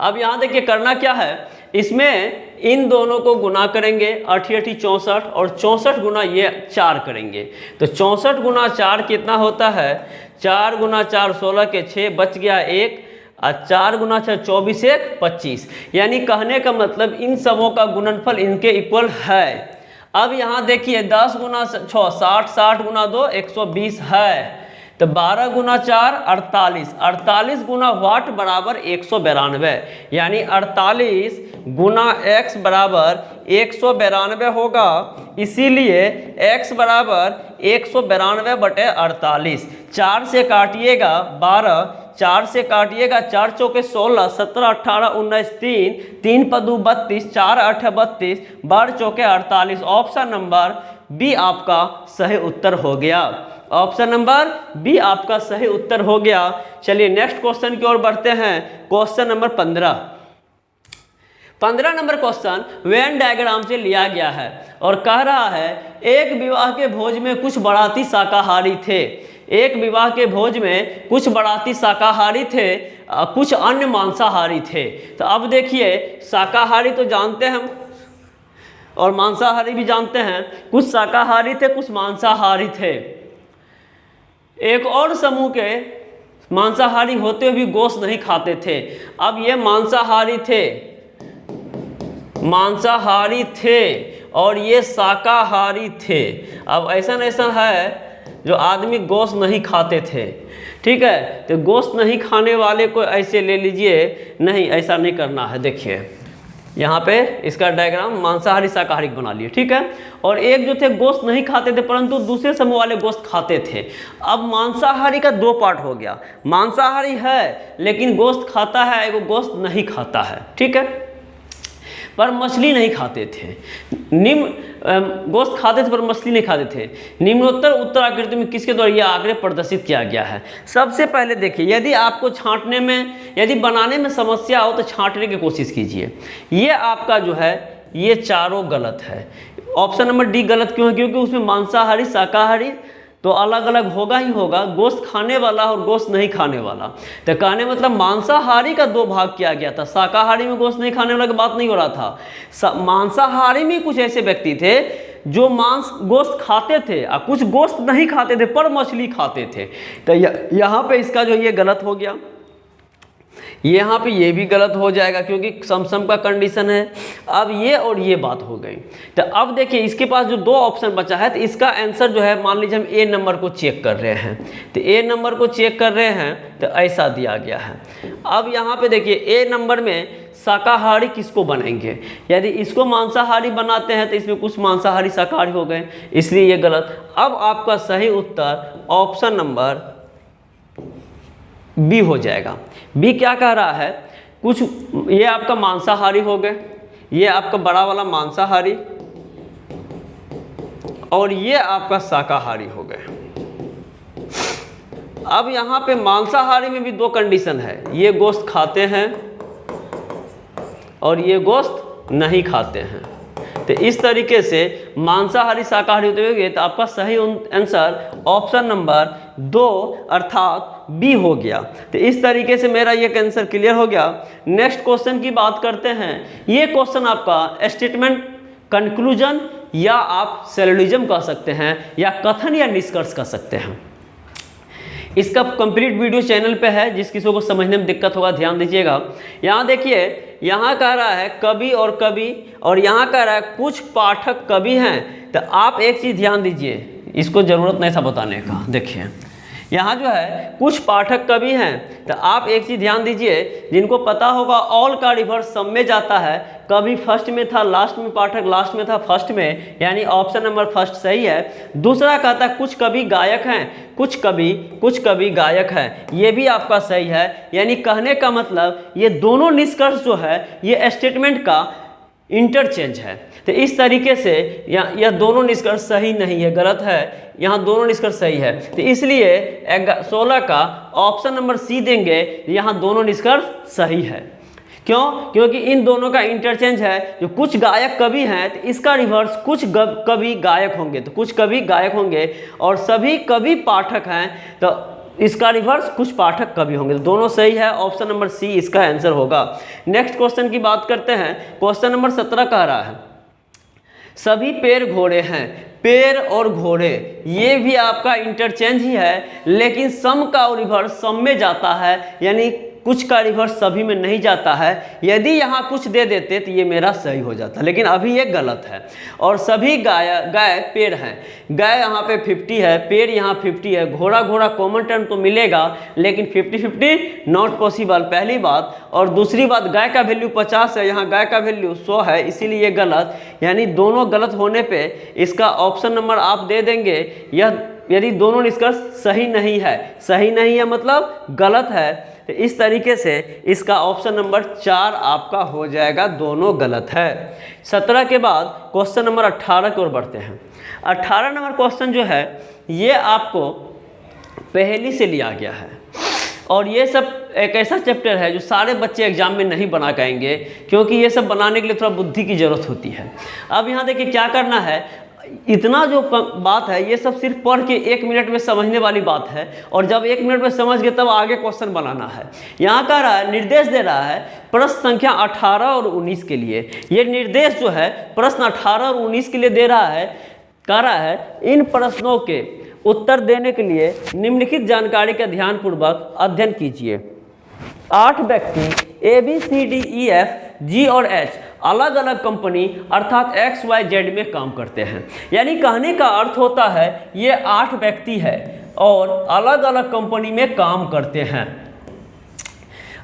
अब यहाँ देखिए करना क्या है, इसमें इन दोनों को गुना करेंगे, 8 8 64 और 64 गुना ये 4 करेंगे। तो 64 गुना 4 कितना होता है, 4 गुना 4 16 के 6 बच गया 1 और 4 गुना 6 24 1 25। यानी कहने का मतलब इन सबों का गुणनफल इनके इक्वल है। अब यहाँ देखिए 10 गुना 6 60, 60 गुना 2 120 है। तो 12 गुना 4 48, 48 गुना वाट बराबर 192। यानी 48 गुना x बराबर 192 होगा। इसीलिए x बराबर 192/48। 4 से काटिएगा 12, 4 से काटिएगा 4 चौके 16, 17 18 19 3, 3 पदू 32, 4 8 32, 12 चौके 48। ऑप्शन नंबर बी आपका सही उत्तर हो गया। ऑप्शन नंबर बी आपका सही उत्तर हो गया। चलिए नेक्स्ट क्वेश्चन की ओर बढ़ते हैं। Question number 15 number question Venn diagram से लिया गया है और कह रहा है एक विवाह के भोज में कुछ बाराती शाकाहारी थे। एक विवाह के भोज में कुछ बाराती शाकाहारी थे, कुछ अन्य मांसाहारी थे। तो अब देखिए शाकाहारी तो जानते हैं हम और मांसाहारी भी जानते हैं। कुछ शाकाहारी थे, कुछ मांसाहारी थे। एक और समूह के मांसाहारी होते हुए भी गोश्त नहीं खाते थे। अब ये मांसाहारी थे और ये शाकाहारी थे। अब ऐसा है जो आदमी गोश्त नहीं खाते थे, ठीक है, तो गोश्त नहीं खाने वाले को ऐसे ले लीजिए, नहीं ऐसा नहीं करना है। देखिए यहाँ पे इसका डायग्राम मांसाहारी शाकाहारी बना लिए, ठीक है। और एक जो थे गोश्त नहीं खाते थे परंतु दूसरे समूह वाले गोश्त खाते थे। अब मांसाहारी का 2 पार्ट हो गया। मांसाहारी है लेकिन गोश्त खाता है, एगो गोश्त नहीं खाता है, ठीक है, पर मछली नहीं खाते थे। गोश्त खाते थे पर मछली नहीं खाते थे। निम्नोत्तर उत्तर आकृति में किसके द्वारा यह आंकड़े प्रदर्शित किया गया है। सबसे पहले देखिए, यदि आपको छांटने में, यदि बनाने में समस्या हो तो छांटने की कोशिश कीजिए। ये आपका जो है ये चारों गलत है। ऑप्शन नंबर डी गलत क्यों है, क्योंकि उसमें मांसाहारी शाकाहारी तो अलग अलग होगा ही होगा, गोश्त खाने वाला और गोश्त नहीं खाने वाला। तो कहने मतलब मांसाहारी का 2 भाग किया गया था। शाकाहारी में गोश्त नहीं खाने वाला की बात नहीं हो रहा था। मांसाहारी में कुछ ऐसे व्यक्ति थे जो गोश्त खाते थे और कुछ गोश्त नहीं खाते थे पर मछली खाते थे। तो यहाँ पे इसका जो ये गलत हो गया। यहाँ पे ये भी गलत हो जाएगा क्योंकि सम का कंडीशन है। अब ये और ये बात हो गई। तो अब देखिए इसके पास जो 2 ऑप्शन बचा है तो इसका आंसर जो है, मान लीजिए हम ए नंबर को चेक कर रहे हैं, तो ए नंबर को चेक कर रहे हैं तो ऐसा दिया गया है। अब यहाँ पे देखिए ए नंबर में शाकाहारी किसको बनाएंगे, यदि इसको मांसाहारी बनाते हैं तो इसमें कुछ मांसाहारी शाकाहारी हो गए, इसलिए ये गलत। अब आपका सही उत्तर ऑप्शन नंबर बी हो जाएगा। बी क्या कह रहा है, कुछ ये आपका मांसाहारी हो गए, ये आपका बड़ा वाला मांसाहारी और ये आपका शाकाहारी हो गए। अब यहाँ पे मांसाहारी में भी 2 कंडीशन है, ये गोश्त खाते हैं और ये गोश्त नहीं खाते हैं। तो इस तरीके से मांसाहारी शाकाहारी होते हुए तो आपका सही आंसर ऑप्शन नंबर 2 अर्थात बी हो गया। तो इस तरीके से मेरा ये आंसर क्लियर हो गया। नेक्स्ट क्वेश्चन की बात करते हैं। ये क्वेश्चन आपका स्टेटमेंट, कंक्लूजन या आप सिलोजिज्म कह सकते हैं या कथन या निष्कर्ष कह सकते हैं। इसका कंप्लीट वीडियो चैनल पे है, जिस किसी को समझने में दिक्कत होगा ध्यान दीजिएगा। यहाँ देखिए, यहाँ कह रहा है कवि और कवि, और यहाँ कह रहा है कुछ पाठक कवि हैं। तो आप एक चीज़ ध्यान दीजिए, इसको ज़रूरत नहीं था बताने का। देखिए यहाँ जो है कुछ पाठक कवि हैं, तो आप एक चीज़ ध्यान दीजिए, जिनको पता होगा ऑल का रिवर्स सब में जाता है। कवि फर्स्ट में था, लास्ट में पाठक लास्ट में था फर्स्ट में, यानी ऑप्शन नंबर फर्स्ट सही है। दूसरा कहता है कुछ कवि गायक हैं, कुछ कवि गायक हैं, ये भी आपका सही है। यानी कहने का मतलब ये दोनों निष्कर्ष जो है ये स्टेटमेंट का इंटरचेंज है। तो इस तरीके से यह दोनों निष्कर्ष सही नहीं है, गलत है। यहाँ दोनों निष्कर्ष सही है, तो इसलिए 16 का ऑप्शन नंबर सी देंगे। यहाँ दोनों निष्कर्ष सही है। क्यों? क्योंकि इन दोनों का इंटरचेंज है। जो कुछ गायक कवि हैं तो इसका रिवर्स कुछ कवि गायक होंगे, तो कुछ कवि गायक होंगे, और सभी कवि पाठक हैं तो इसका रिवर्स कुछ पाठक कवि होंगे। तो दोनों सही है, ऑप्शन नंबर सी इसका आंसर होगा। नेक्स्ट क्वेश्चन की बात करते हैं। क्वेश्चन नंबर 17 कह रहा है सभी पेड़ घोड़े हैं। पेड़ और घोड़े ये भी आपका इंटरचेंज ही है, लेकिन सम का रिवर्स सब में जाता है, यानी कुछ का रिवर्स सभी में नहीं जाता है। यदि यहाँ कुछ दे देते तो ये मेरा सही हो जाता, लेकिन अभी ये गलत है। और सभी गाय पेड़ हैं। गाय यहाँ पे 50 है, पेड़ यहाँ 50 है। घोड़ा कॉमन टर्म तो मिलेगा, लेकिन 50-50 नॉट पॉसिबल, पहली बात। और दूसरी बात, गाय का वैल्यू 50 है, यहाँ गाय का वैल्यू 100 है, इसीलिए ये गलत। यानी दोनों गलत होने पे इसका ऑप्शन नंबर आप दे देंगे। यह यदि दोनों निष्कर्ष सही नहीं है मतलब गलत है, तो इस तरीके से इसका ऑप्शन नंबर 4 आपका हो जाएगा, दोनों गलत है। 17 के बाद क्वेश्चन नंबर 18 की ओर बढ़ते हैं। 18 नंबर क्वेश्चन जो है ये आपको पहेली से लिया गया है, और ये सब एक ऐसा चैप्टर है जो सारे बच्चे एग्जाम में नहीं बना पाएंगे, क्योंकि ये सब बनाने के लिए थोड़ा बुद्धि की ज़रूरत होती है। अब यहाँ देखिए क्या करना है, इतना जो बात है ये सब सिर्फ पढ़ के 1 मिनट में समझने वाली बात है, और जब 1 मिनट में समझ गए तब आगे क्वेश्चन बनाना है। यहाँ कह रहा है, निर्देश दे रहा है प्रश्न संख्या 18 और 19 के लिए। ये निर्देश जो है प्रश्न 18 और 19 के लिए दे रहा है। कह रहा है इन प्रश्नों के उत्तर देने के लिए निम्नलिखित जानकारी का ध्यानपूर्वक अध्ययन कीजिए। 8 व्यक्ति ABCDEF G और H अलग अलग कंपनी अर्थात XYZ में काम करते हैं। यानी कहने का अर्थ होता है ये 8 व्यक्ति है और अलग अलग कंपनी में काम करते हैं,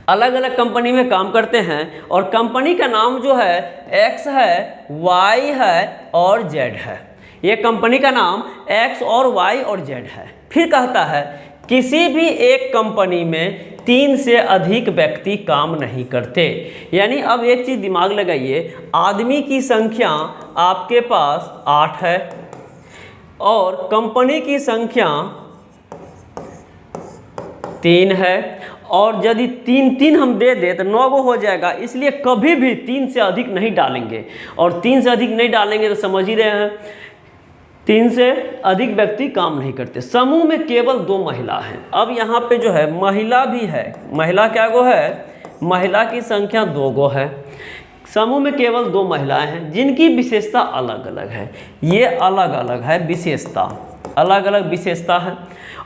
अलग अलग कंपनी में काम करते हैं, और कंपनी का नाम जो है X है, Y है और Z है। ये कंपनी का नाम X और Y और Z है। फिर कहता है किसी भी एक कंपनी में 3 से अधिक व्यक्ति काम नहीं करते। यानी अब एक चीज़ दिमाग लगाइए, आदमी की संख्या आपके पास 8 है और कंपनी की संख्या 3 है, और यदि 3 हम दे दे तो 9 हो जाएगा। इसलिए कभी भी 3 से अधिक नहीं डालेंगे, और 3 से अधिक नहीं डालेंगे तो समझ ही रहे हैं 3 से अधिक व्यक्ति काम नहीं करते। समूह में केवल 2 महिला हैं। अब यहाँ पे जो है महिला भी है, महिला क्या गो है, महिला की संख्या 2 गो है। समूह में केवल 2 महिलाएं हैं जिनकी विशेषता अलग अलग है। ये अलग अलग है विशेषता, अलग अलग विशेषता है,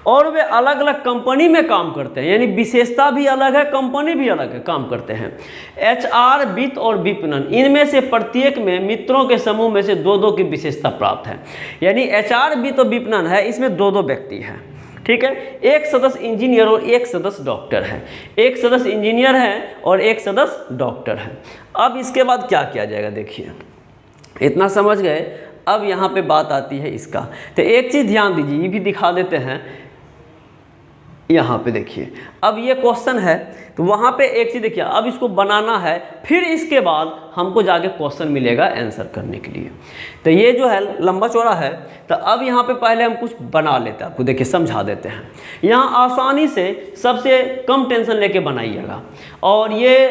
और वे अलग अलग कंपनी में काम करते हैं। यानी विशेषता भी अलग है, कंपनी भी अलग है, काम करते हैं। HR वित्त और विपणन, इनमें से प्रत्येक में मित्रों के समूह में से 2-2 की विशेषता प्राप्त है। यानी HR वित्त और विपणन है, इसमें 2-2 व्यक्ति हैं। ठीक है, एक सदस्य इंजीनियर और एक सदस्य डॉक्टर है। एक सदस्य इंजीनियर है और एक सदस्य डॉक्टर है। अब इसके बाद क्या किया जाएगा, देखिए इतना समझ गए। अब यहाँ पे बात आती है इसका, तो एक चीज़ ध्यान दीजिए, ये भी दिखा देते हैं। यहाँ पे देखिए, अब ये क्वेश्चन है तो वहाँ पे एक चीज़ देखिए, अब इसको बनाना है, फिर इसके बाद हमको जाके क्वेश्चन मिलेगा आंसर करने के लिए। तो ये जो है लंबा चौड़ा है, तो अब यहाँ पे पहले हम कुछ बना लेते हैं, आपको देखिए समझा देते हैं। यहाँ आसानी से सबसे कम टेंशन लेके बनाइएगा, और ये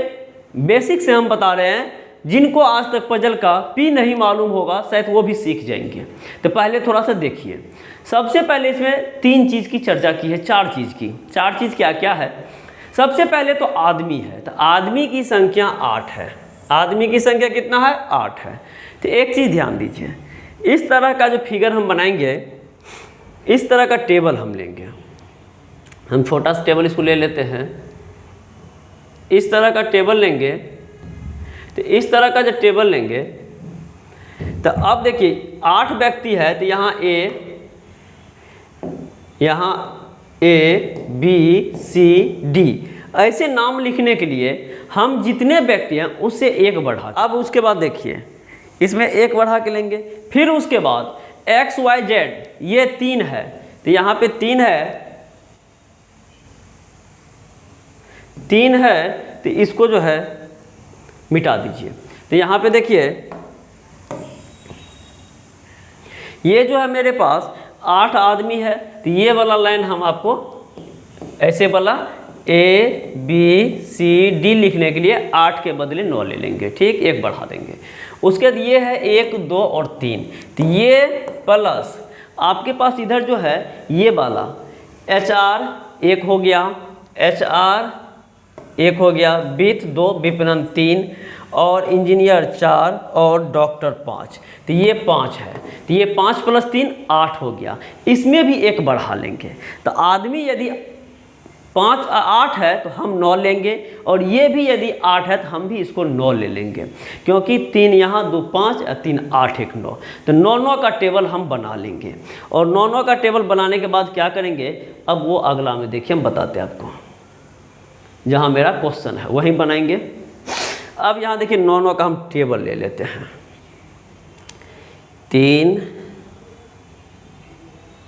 बेसिक से हम बता रहे हैं, जिनको आज तक पजल का पी नहीं मालूम होगा शायद वो भी सीख जाएंगे। तो पहले थोड़ा सा देखिए, सबसे पहले इसमें 3 चीज़ की चर्चा की है, 4 चीज़ की। 4 चीज़ क्या क्या है? सबसे पहले तो आदमी है, तो आदमी की संख्या 8 है। आदमी की संख्या कितना है? 8 है। तो एक चीज़ ध्यान दीजिए, इस तरह का जो फिगर हम बनाएंगे, इस तरह का टेबल हम लेंगे। हम छोटा सा टेबल इसको ले लेते हैं, इस तरह का टेबल लेंगे। तो इस तरह का जब टेबल लेंगे तो अब देखिए 8 व्यक्ति है, तो यहाँ ए बी सी डी ऐसे नाम लिखने के लिए हम जितने व्यक्ति हैं उससे 1 बढ़ा। अब उसके बाद देखिए इसमें 1 बढ़ा के लेंगे। फिर उसके बाद एक्स वाई जेड ये 3 है, तो यहाँ पे 3 है, तो इसको जो है मिटा दीजिए। तो यहाँ पे देखिए ये जो है मेरे पास 8 आदमी है, तो ये वाला लाइन हम आपको ऐसे वाला ए बी सी डी लिखने के लिए 8 के बदले 9 ले लेंगे, ठीक, 1 बढ़ा देंगे। उसके बाद ये है 1 2 और 3, तो ये प्लस आपके पास इधर जो है ये वाला एच आर 1 हो गया, एच आर 1 हो गया, वित्त 2, विपणन 3 और इंजीनियर 4 और डॉक्टर 5, तो ये 5 है। तो ये 5 + 3 8 हो गया, इसमें भी 1 बढ़ा लेंगे। तो आदमी यदि 8 है तो हम 9 लेंगे, और ये भी यदि 8 है तो हम भी इसको 9 ले लेंगे, क्योंकि 3 यहाँ 2 5 और 3 8 1 9, तो 9 का टेबल हम बना लेंगे। और 9 का टेबल बनाने के बाद क्या करेंगे, अब वो अगला में देखिए हम बताते हैं आपको, जहाँ मेरा क्वेश्चन है वहीं बनाएंगे। अब यहाँ देखिए 9 का हम टेबल ले लेते हैं, 3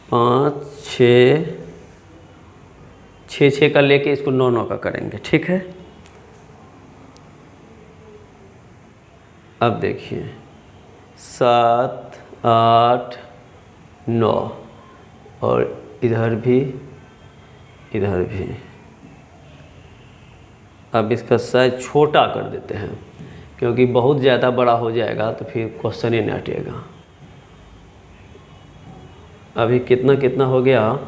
5 6 का लेके इसको 9 का करेंगे, ठीक है। अब देखिए 7 8 9 और इधर भी इधर भी। अब इसका साइज छोटा कर देते हैं, क्योंकि बहुत ज़्यादा बड़ा हो जाएगा तो फिर क्वेश्चन ही नहीं हटेगा। अभी कितना कितना हो गया,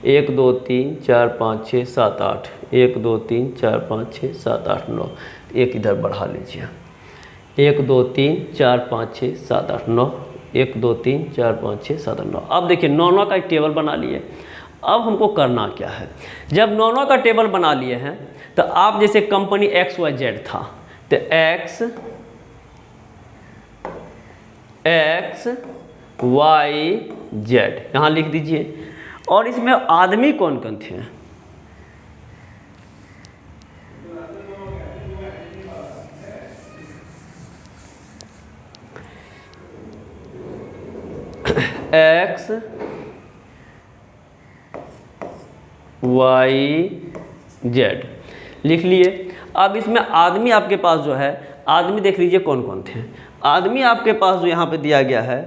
1 2 3 4 5 6 7 8, 1 2 3 4 5 6 7 8 9, 1 इधर बढ़ा लीजिए, 1 2 3 4 5 6 7 8 9, 1 2 3 4 5 6 7 8 9। अब देखिए 9 का एक टेबल बना लिए। अब हमको करना क्या है, जब 9 का टेबल बना लिए हैं तो आप जैसे कंपनी एक्स वाई जेड था, तो एक्स वाई जेड यहाँ लिख दीजिए। और इसमें आदमी कौन कौन थे, एक्स वाई जेड लिख लिए। अब इसमें आदमी आपके पास जो है, आदमी देख लीजिए कौन कौन थे। आदमी आपके पास जो यहाँ पे दिया गया है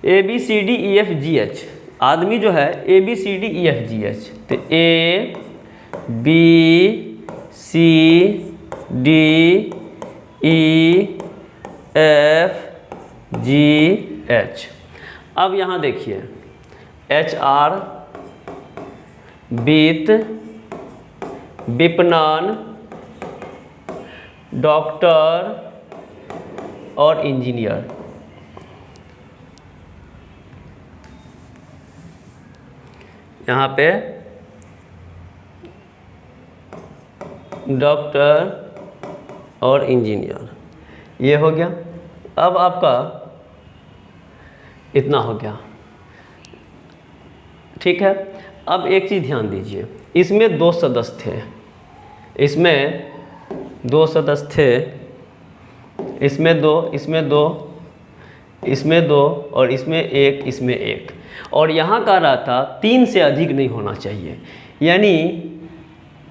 A B C D E F G H, आदमी जो है A B C D E F G H, तो A B C D E F G H. अब यहाँ देखिए एच आर वित्त, विपणन, डॉक्टर और इंजीनियर। यहाँ पे डॉक्टर और इंजीनियर ये हो गया। अब आपका इतना हो गया, ठीक है। अब एक चीज़ ध्यान दीजिए, इसमें 2 सदस्य थे, इसमें 2 सदस्य थे, इसमें 2, इसमें 2, इसमें 2 और इसमें 1, इसमें 1। और यहाँ कह रहा था 3 से अधिक नहीं होना चाहिए, यानी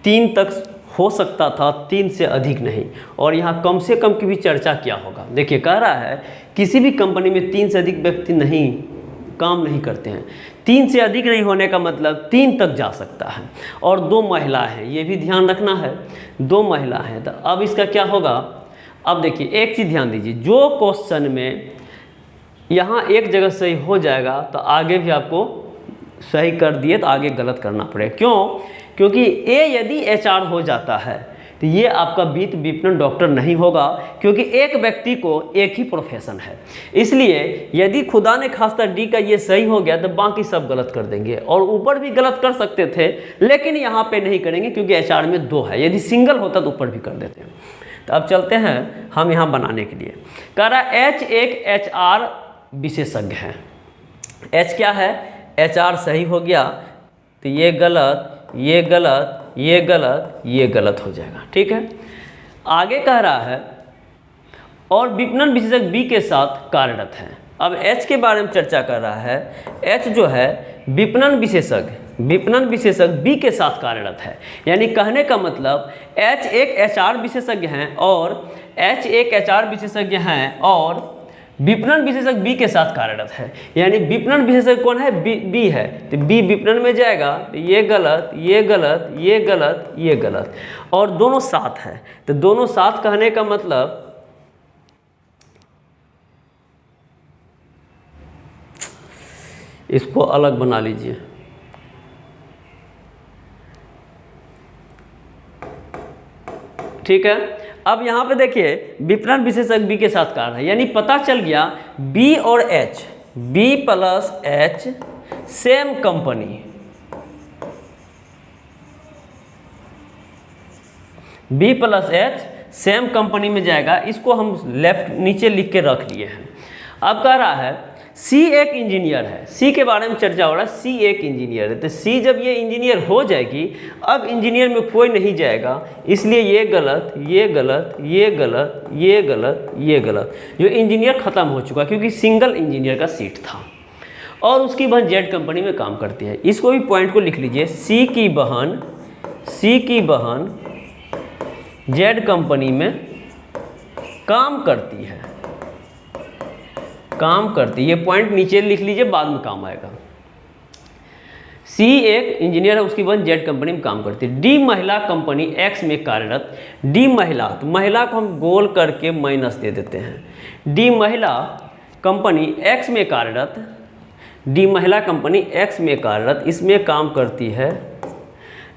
3 तक हो सकता था, 3 से अधिक नहीं। और यहाँ कम से कम की भी चर्चा क्या होगा, देखिए कह रहा है किसी भी कंपनी में 3 से अधिक व्यक्ति नहीं काम नहीं करते हैं। 3 से अधिक नहीं होने का मतलब 3 तक जा सकता है। और 2 महिला हैं, ये भी ध्यान रखना है, 2 महिला हैं। तो अब इसका क्या होगा, अब देखिए एक चीज़ ध्यान दीजिए, जो क्वेश्चन में यहाँ एक जगह सही हो जाएगा तो आगे भी आपको सही कर दिए तो आगे गलत करना पड़ेगा। क्यों? क्योंकि ए यदि HR हो जाता है तो ये आपका वित्त विपणन डॉक्टर नहीं होगा, क्योंकि एक व्यक्ति को एक ही प्रोफेशन है। इसलिए यदि खुदा ने खास्ता डी का ये सही हो गया तो बाकी सब गलत कर देंगे, और ऊपर भी गलत कर सकते थे लेकिन यहाँ पे नहीं करेंगे क्योंकि HR में 2 है, यदि सिंगल होता तो ऊपर भी कर देते हैं। तो अब चलते हैं हम यहाँ बनाने के लिए। कह रहा H एक HR विशेषज्ञ है। H क्या है, HR सही हो गया तो ये गलत, ये गलत, ये गलत, ये गलत हो जाएगा। ठीक है, आगे कह रहा है और विपणन विशेषज्ञ बी के साथ कार्यरत है। अब H के बारे में चर्चा कर रहा है। H जो है विपणन विशेषज्ञ बी के साथ कार्यरत है, यानी कहने का मतलब H एक HR विशेषज्ञ हैं और H एक HR विशेषज्ञ हैं और विपणन विशेषज्ञ बी के साथ कार्यरत है। यानी विपणन विशेषज्ञ कौन है, बी है, तो बी विपणन में जाएगा तो ये गलत, ये गलत, ये गलत, ये गलत, और दोनों साथ है। तो दोनों साथ कहने का मतलब इसको अलग बना लीजिए। ठीक है, अब यहाँ पे देखिए विपणन विशेषज्ञ बी के साथ कार्य है, यानी पता चल गया बी और H, B plus H same company, B plus H same company में जाएगा। इसको हम लेफ्ट नीचे लिख के रख लिए हैं। अब कह रहा है सी एक इंजीनियर है, सी के बारे में चर्चा हो रहा है, सी एक इंजीनियर है। तो सी जब ये इंजीनियर हो जाएगी, अब इंजीनियर में कोई नहीं जाएगा, इसलिए ये गलत, ये गलत, ये गलत, ये गलत, ये गलत। जो इंजीनियर ख़त्म हो चुका क्योंकि सिंगल इंजीनियर का सीट था और उसकी बहन जेड कंपनी में काम करती है। इसको भी पॉइंट को लिख लीजिए, सी की बहन जेड कंपनी में काम करती है, ये पॉइंट नीचे लिख लीजिए, बाद में काम आएगा। सी एक इंजीनियर है, उसकी बहन जेड कंपनी में काम करती है। डी महिला कंपनी एक्स में कार्यरत, डी महिला, तो महिला को हम गोल करके माइनस दे देते हैं। डी महिला कंपनी एक्स में कार्यरत, डी महिला कंपनी एक्स में कार्यरत, इसमें काम करती है,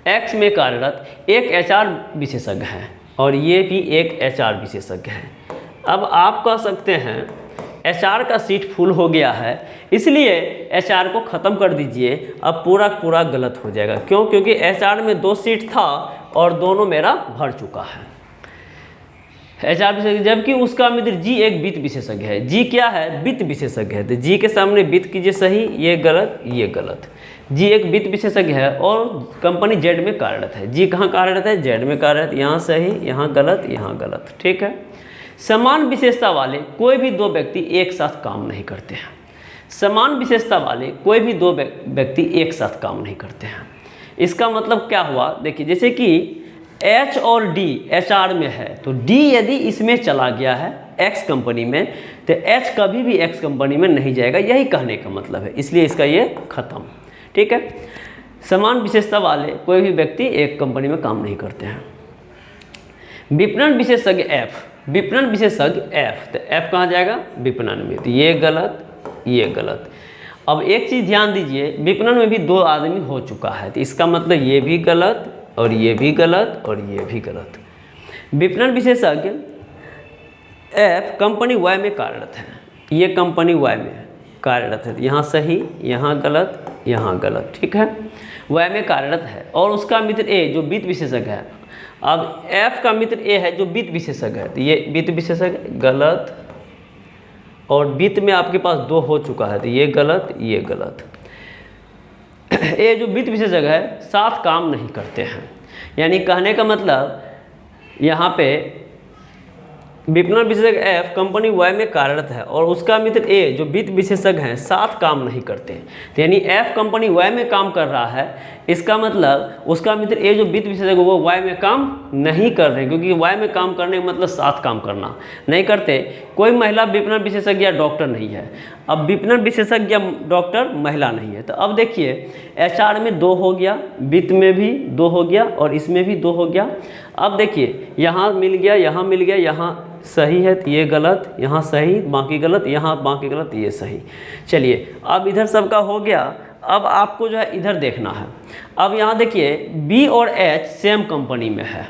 एक्स में कार्यरत एक HR विशेषज्ञ है और ये भी एक HR विशेषज्ञ है। अब आप कह सकते हैं HR का सीट फुल हो गया है, इसलिए HR को ख़त्म कर दीजिए। अब पूरा गलत हो जाएगा। क्यों? क्योंकि HR में 2 सीट था और दोनों मेरा भर चुका है। HR विशेषज्ञ, जबकि उसका मित्र जी एक वित्त विशेषज्ञ है। जी क्या है? वित्त विशेषज्ञ है। तो जी के सामने वित्त कीजिए सही, ये गलत, ये गलत। जी एक वित्त विशेषज्ञ है और कंपनी जेड में कार्यरत है। जी कहाँ कार्यरत है? जेड में कार्यरत। यहाँ सही, यहाँ गलत, यहाँ गलत। ठीक है। समान विशेषता वाले कोई भी 2 व्यक्ति एक साथ काम नहीं करते हैं। समान विशेषता वाले कोई भी 2 व्यक्ति एक साथ काम नहीं करते हैं। इसका मतलब क्या हुआ? देखिए, जैसे कि H और D HR में है, तो D यदि इसमें चला गया है X कंपनी में, तो H कभी भी X कंपनी में नहीं जाएगा, यही कहने का मतलब है। इसलिए इसका ये खत्म। ठीक है। समान विशेषता वाले कोई भी व्यक्ति एक कंपनी में काम नहीं करते हैं। विपणन विशेषज्ञ F, विपणन विशेषज्ञ F, तो F कहाँ जाएगा? विपणन में। तो ये गलत, ये गलत। अब एक चीज़ ध्यान दीजिए, विपणन में भी 2 आदमी हो चुका है, तो इसका मतलब ये भी गलत और ये भी गलत और ये भी गलत। विपणन विशेषज्ञ F कंपनी Y में कार्यरत है, ये कंपनी Y में कार्यरत है। यहाँ सही, यहाँ गलत, यहाँ गलत। ठीक है। Y में कार्यरत है और उसका मित्र A जो वित्त विशेषज्ञ है। अब F का मित्र A है जो वित्त विशेषज्ञ है, तो ये वित्त विशेषज्ञ गलत, और वित्त में आपके पास 2 हो चुका है, तो ये गलत, ये गलत। A जो वित्त विशेषज्ञ है साथ काम नहीं करते हैं, यानी कहने का मतलब यहाँ पे विपणन विशेषज्ञ F कंपनी Y में कार्यरत है और उसका मित्र A जो वित्त विशेषज्ञ हैं साथ काम नहीं करते हैं। तो यानी F कंपनी Y में काम कर रहा है, इसका मतलब उसका मित्र ए जो वित्त विशेषज्ञ वो वाई में काम नहीं कर रहे, क्योंकि वाई में काम करने का मतलब साथ काम करना नहीं करते। कोई महिला विपणन विशेषज्ञ या डॉक्टर नहीं है। अब विपणन विशेषज्ञ डॉक्टर महिला नहीं है। तो अब देखिए एचआर में 2 हो गया, वित्त में भी 2 हो गया और इसमें भी 2 हो गया। अब देखिए यहाँ मिल गया, यहाँ मिल गया, यहाँ सही है तो ये गलत, यहाँ सही बाकी गलत, यहाँ बाकी गलत, ये सही। चलिए अब इधर सबका हो गया। अब आपको जो है इधर देखना है। अब यहाँ देखिए बी और एच सेम कंपनी में है,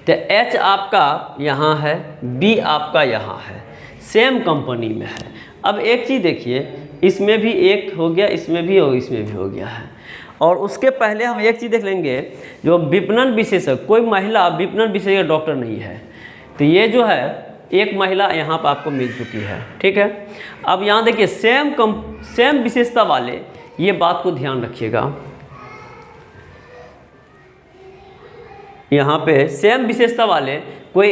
तो एच आपका यहाँ है, बी आपका यहाँ है, सेम कंपनी में है। अब एक चीज़ देखिए, इसमें भी एक हो गया, इसमें भी और इसमें भी हो गया है। और उसके पहले हम एक चीज़ देख लेंगे, जो विपणन विशेषज्ञ, कोई महिला विपणन विशेषज्ञ डॉक्टर नहीं है, तो ये जो है एक महिला यहाँ पर आपको मिल चुकी है, ठीक है। अब यहाँ देखिए सेम विशेषता वाले, ये बात को ध्यान रखिएगा, यहाँ पे सेम विशेषता वाले कोई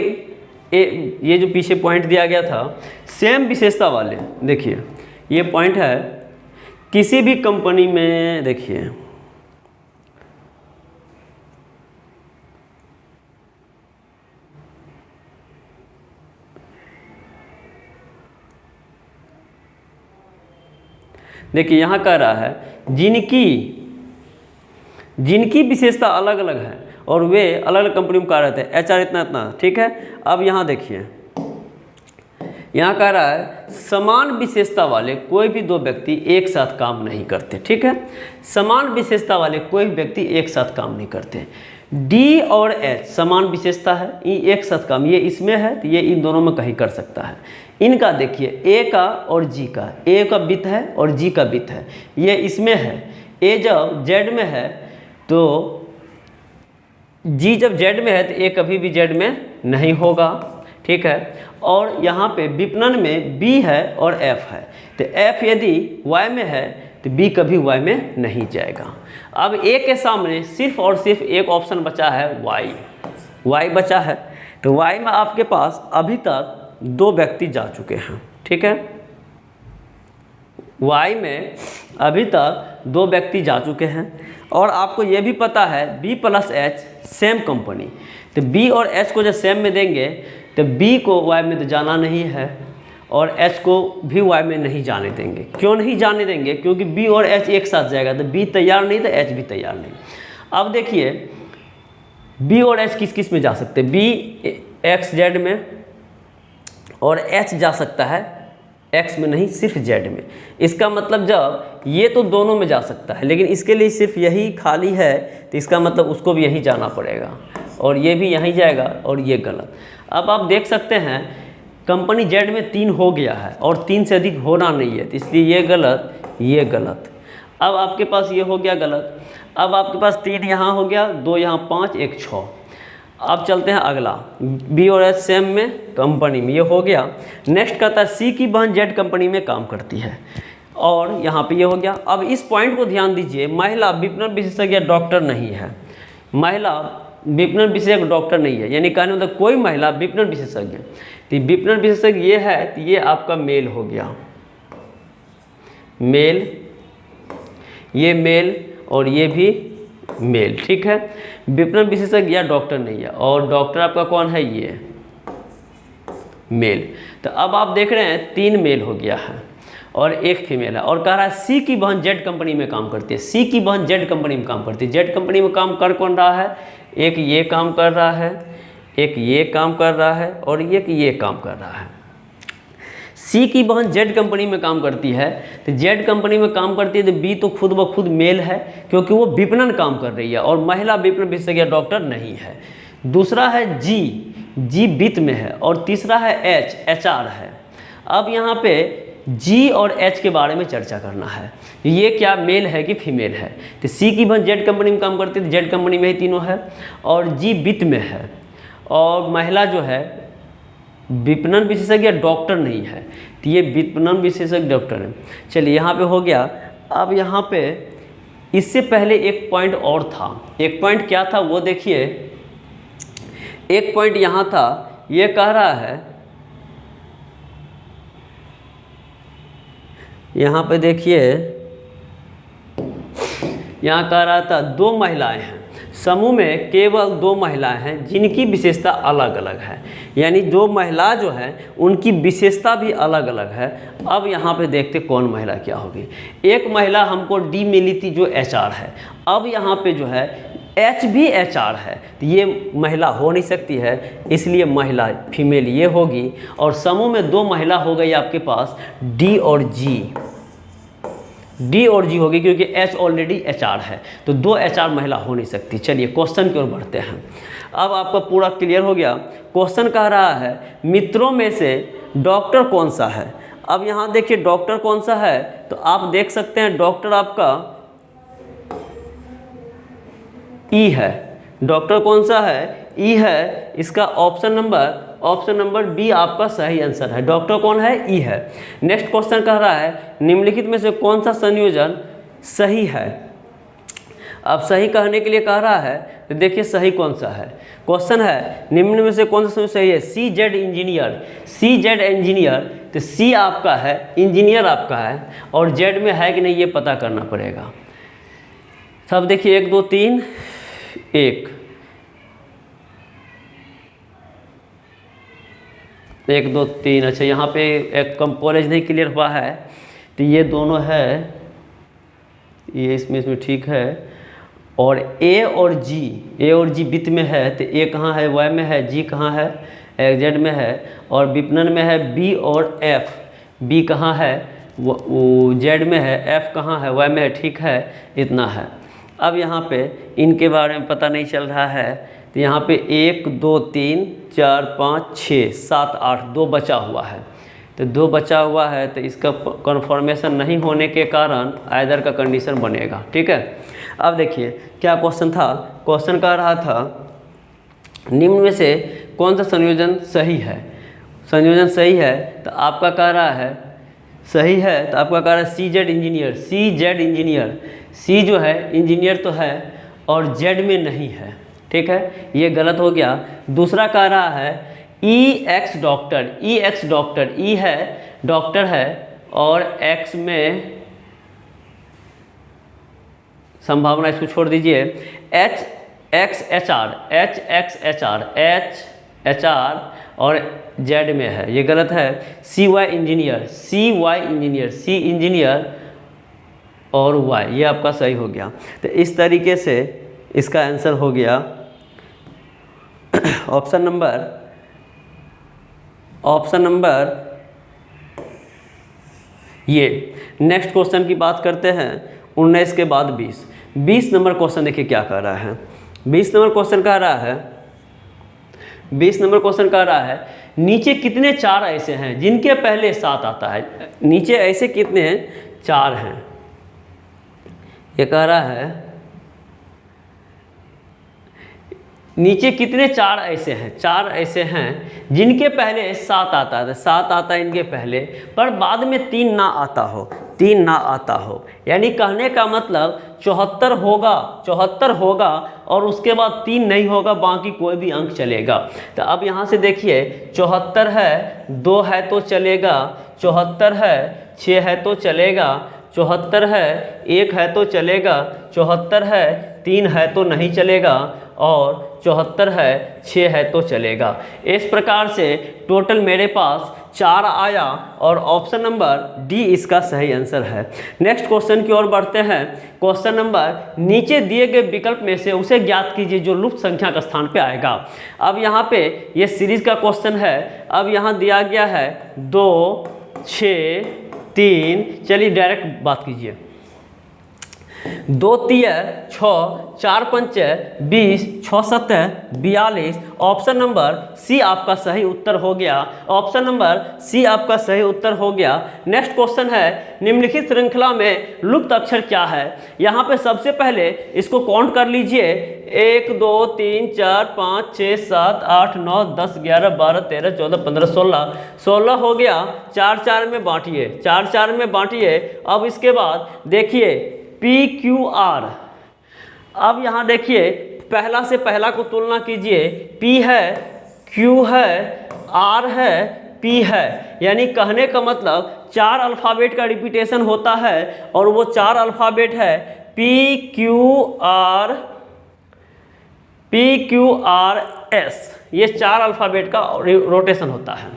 ये जो पीछे पॉइंट दिया गया था, सेम विशेषता वाले, देखिए ये पॉइंट है किसी भी कंपनी में। देखिए देखिए यहाँ कह रहा है जिनकी विशेषता अलग अलग है और वे अलग अलग कंपनी में कार्यरत है, एचआर इतना इतना, ठीक है। अब यहाँ देखिए यहाँ कह रहा है समान विशेषता वाले कोई भी 2 व्यक्ति एक साथ काम नहीं करते, ठीक है। समान विशेषता वाले कोई भी व्यक्ति एक साथ काम नहीं करते। डी और एच समान विशेषता है, ये एक साथ काम, ये इसमें है तो ये इन दोनों में कहीं कर सकता है। इनका देखिए ए का और जी का, ए का वित्त है और जी का वित्त है, ये इसमें है। ए जब जेड में है तो जी जब जेड में है तो ए कभी भी जेड में नहीं होगा, ठीक है। और यहाँ पे विपणन में बी है और एफ है, तो एफ यदि वाई में है तो बी कभी वाई में नहीं जाएगा। अब ए के सामने सिर्फ और सिर्फ एक ऑप्शन बचा है, वाई बचा है, तो वाई में आपके पास अभी तक 2 व्यक्ति जा चुके हैं, ठीक है। वाई में अभी तक 2 व्यक्ति जा चुके हैं और आपको ये भी पता है B plus H same company, तो बी और एच को जब सेम में देंगे तो बी को वाई में तो जाना नहीं है और एच को भी वाई में नहीं जाने देंगे। क्यों नहीं जाने देंगे? क्योंकि बी और एच एक साथ जाएगा, तो बी तैयार नहीं तो एच भी तैयार नहीं। अब देखिए बी और एच किस किस में जा सकते हैं, बी एक्स जेड में और एच जा सकता है एक्स में नहीं, सिर्फ जेड में। इसका मतलब जब ये तो दोनों में जा सकता है, लेकिन इसके लिए सिर्फ यही खाली है, तो इसका मतलब उसको भी यहीं जाना पड़ेगा और ये भी यहीं जाएगा और ये गलत। अब आप देख सकते हैं कंपनी जेड में 3 हो गया है और 3 से अधिक होना नहीं है, तो इसलिए ये गलत, ये गलत। अब आपके पास ये हो गया गलत। अब आपके पास 3 यहाँ हो गया, 2 यहाँ, 5, 1 6। अब चलते हैं अगला, बी और एच सेम में कंपनी में, ये हो गया। नेक्स्ट कहता है सी की बहन जेड कंपनी में काम करती है और यहाँ पे ये हो गया। अब इस पॉइंट को ध्यान दीजिए, महिला विपणन विशेषज्ञ डॉक्टर नहीं है, महिला विपणन विशेषज्ञ डॉक्टर नहीं है, यानी कहने मतलब कोई महिला विपणन विशेषज्ञ। तो विपणन विशेषज्ञ ये है, तो ये आपका मेल हो गया, मेल, ये मेल और ये भी मेल, ठीक है। विपणन विशेषज्ञ या डॉक्टर नहीं है और डॉक्टर आपका कौन है, ये मेल। तो अब आप देख रहे हैं 3 मेल हो गया है और 1 फीमेल है और कह रहा है सी की बहन जेड कंपनी में काम करती है। सी की बहन जेड कंपनी में काम करती है। जेड कंपनी में काम कर कौन रहा है, एक ये काम कर रहा है, एक ये काम कर रहा है और एक ये काम कर रहा है। सी की बहन जेड कंपनी में काम करती है, तो जेड कंपनी में काम करती है तो बी तो खुद ब खुद मेल है क्योंकि वो विपणन काम कर रही है और महिला विपणन विशेषज्ञ डॉक्टर नहीं है। दूसरा है जी, जी वित्त में है और तीसरा है एच, एचआर है। अब यहाँ पे जी और एच के बारे में चर्चा करना है, ये क्या मेल है कि फीमेल है। तो सी की बहन जेड कंपनी में काम करती है तो जेड कंपनी में ही तीनों है और जी वित्त में है और महिला जो है विपणन विशेषज्ञ डॉक्टर नहीं है, तो ये विपणन विशेषज्ञ डॉक्टर है। चलिए यहाँ पे हो गया। अब यहाँ पे इससे पहले एक पॉइंट और था, एक पॉइंट क्या था वो देखिए। एक पॉइंट यहाँ था, ये कह रहा है, यहाँ पे देखिए यहाँ कह रहा था 2 महिलाएं हैं, समूह में केवल 2 महिलाएं हैं जिनकी विशेषता अलग अलग है, यानी 2 महिला जो है उनकी विशेषता भी अलग अलग है। अब यहाँ पे देखते कौन महिला क्या होगी। एक महिला हमको डी मिली थी जो HR है, अब यहाँ पे जो है H भी HR है, तो ये महिला हो नहीं सकती है, इसलिए महिला फीमेल ये होगी। और समूह में 2 महिला हो गई आपके पास D और G, D और G होगी क्योंकि H ऑलरेडी HR है, तो 2 HR महिला हो नहीं सकती। चलिए क्वेश्चन की ओर बढ़ते हैं। अब आपका पूरा क्लियर हो गया। क्वेश्चन कह रहा है मित्रों में से डॉक्टर कौन सा है। अब यहाँ देखिए डॉक्टर कौन सा है, तो आप देख सकते हैं डॉक्टर आपका E है। डॉक्टर कौन सा है? E है। इसका ऑप्शन नंबर बी आपका सही आंसर है। डॉक्टर कौन है? ई है। नेक्स्ट क्वेश्चन कह रहा है निम्नलिखित में से कौन सा संयोजन सही है। अब सही कहने के लिए कह रहा है, तो देखिए सही कौन सा है। क्वेश्चन है निम्न में से कौन सा संयोजन सही है। CZ इंजीनियर, CZ इंजीनियर, तो C आपका है, इंजीनियर आपका है, और Z में है कि नहीं ये पता करना पड़ेगा। सब देखिए 1 2 3 1 1 2 3। अच्छा यहाँ पे एक कॉलेज नहीं क्लियर हुआ है, तो ये दोनों है, ये इसमें ठीक है। और A और G वित्त में है, तो A कहाँ है? Y में है। G कहाँ है? Z में है। और विपणन में है B और F, B कहाँ है? वो Z में है। F कहाँ है? Y में है। ठीक है, इतना है। अब यहाँ पे इनके बारे में पता नहीं चल रहा है, तो यहाँ पे 1 2 3 4 5 6 7 8 2 बचा हुआ है, तो 2 बचा हुआ है, तो इसका कन्फर्मेशन नहीं होने के कारण आइदर का कंडीशन बनेगा। ठीक है। अब देखिए क्या क्वेश्चन था। क्वेश्चन कह रहा था निम्न में से कौन सा संयोजन सही है। संयोजन सही है, तो आपका कह रहा है सही है, तो आपका कह रहा है CZ engineer. CZ engineer, C जो है इंजीनियर तो है और Z में नहीं है। ठीक है, ये गलत हो गया। दूसरा कह रहा है EX doctor, EX doctor, E है डॉक्टर है और X में संभावना इसको छोड़ दीजिए। HXHR, HXHR, HR और Z में है, ये गलत है। CY engineer, CY engineer, C engineer और Y, ये आपका सही हो गया। तो इस तरीके से इसका आंसर हो गया ऑप्शन नंबर ये। नेक्स्ट क्वेश्चन की बात करते हैं 19 के बाद 20 नंबर क्वेश्चन देखिए क्या कह रहा है। 20 नंबर क्वेश्चन कह रहा है नीचे कितने 4 ऐसे हैं जिनके पहले 7 आता है। नीचे ऐसे कितने हैं? 4 हैं। ये कह रहा है नीचे कितने 4 ऐसे हैं, 4 ऐसे हैं जिनके पहले 7 आता है। 7 आता है इनके पहले, पर बाद में 3 ना आता हो, यानी कहने का मतलब 74 होगा और उसके बाद 3 नहीं होगा, बाकी कोई भी अंक चलेगा। तो अब यहाँ से देखिए 74 है, 2 है तो चलेगा, 74 है, 6 है तो चलेगा, 74 है, 1 है तो चलेगा, 74 है, 3 है तो नहीं चलेगा, और 74 है, 6 है तो चलेगा। इस प्रकार से टोटल मेरे पास 4 आया और ऑप्शन नंबर डी इसका सही आंसर है। नेक्स्ट क्वेश्चन की ओर बढ़ते हैं। क्वेश्चन नंबर नीचे दिए गए विकल्प में से उसे ज्ञात कीजिए जो लुप्त संख्या के स्थान पे आएगा। अब यहाँ पे ये सीरीज का क्वेश्चन है। अब यहाँ दिया गया है 2 6 3, चलिए डायरेक्ट बात कीजिए। 2 3 6 4 5 20 6 7 42। ऑप्शन नंबर सी आपका सही उत्तर हो गया। ऑप्शन नंबर सी आपका सही उत्तर हो गया। नेक्स्ट क्वेश्चन है निम्नलिखित श्रृंखला में लुप्त अक्षर क्या है। यहाँ पे सबसे पहले इसको काउंट कर लीजिए। 1 2 3 4 5 6 7 8 9 10 11 12 13 14 15 16 हो गया। 4 4 में बांटिए, 4 4 में बांटिए। अब इसके बाद देखिए PQR। अब यहाँ देखिए पहला से पहला को तुलना कीजिए। P है, Q है, R है, P है, यानी कहने का मतलब 4 अल्फ़ाबेट का रिपीटेशन होता है और वो 4 अल्फ़ाबेट है PQRS, ये 4 अल्फ़ाबेट का रोटेशन होता है।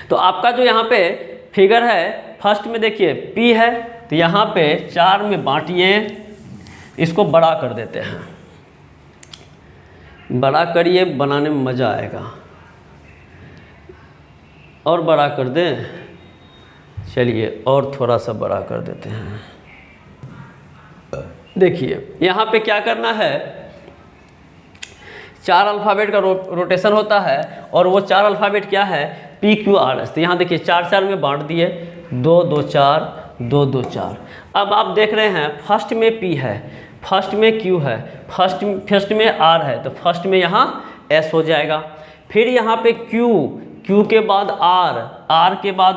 तो आपका जो यहाँ पे फिगर है, फर्स्ट में देखिए P है, तो यहाँ पे 4 में बांटिए, इसको बड़ा कर देते हैं, बड़ा करिए, बनाने में मज़ा आएगा। और बड़ा कर दें, चलिए और थोड़ा सा बड़ा कर देते हैं। देखिए यहाँ पे क्या करना है, 4 अल्फ़ाबेट का रोटेशन होता है, और वो 4 अल्फ़ाबेट क्या है, PQRS। तो यहाँ देखिए 4 में बांट दिए, 2 2 4 2 2 4। अब आप देख रहे हैं फर्स्ट में P है, फर्स्ट में Q है, फर्स्ट में R है, तो फर्स्ट में यहाँ S हो जाएगा। फिर यहाँ पे Q के बाद R के बाद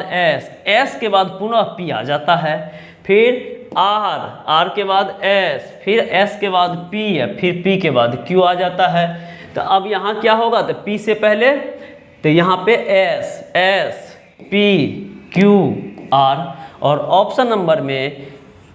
S के बाद पुनः P आ जाता है, फिर R के बाद S, फिर S के बाद P है, फिर P के बाद Q आ जाता है। तो अब यहाँ क्या होगा, तो P से पहले तो यहाँ पे S P Q R, और ऑप्शन नंबर में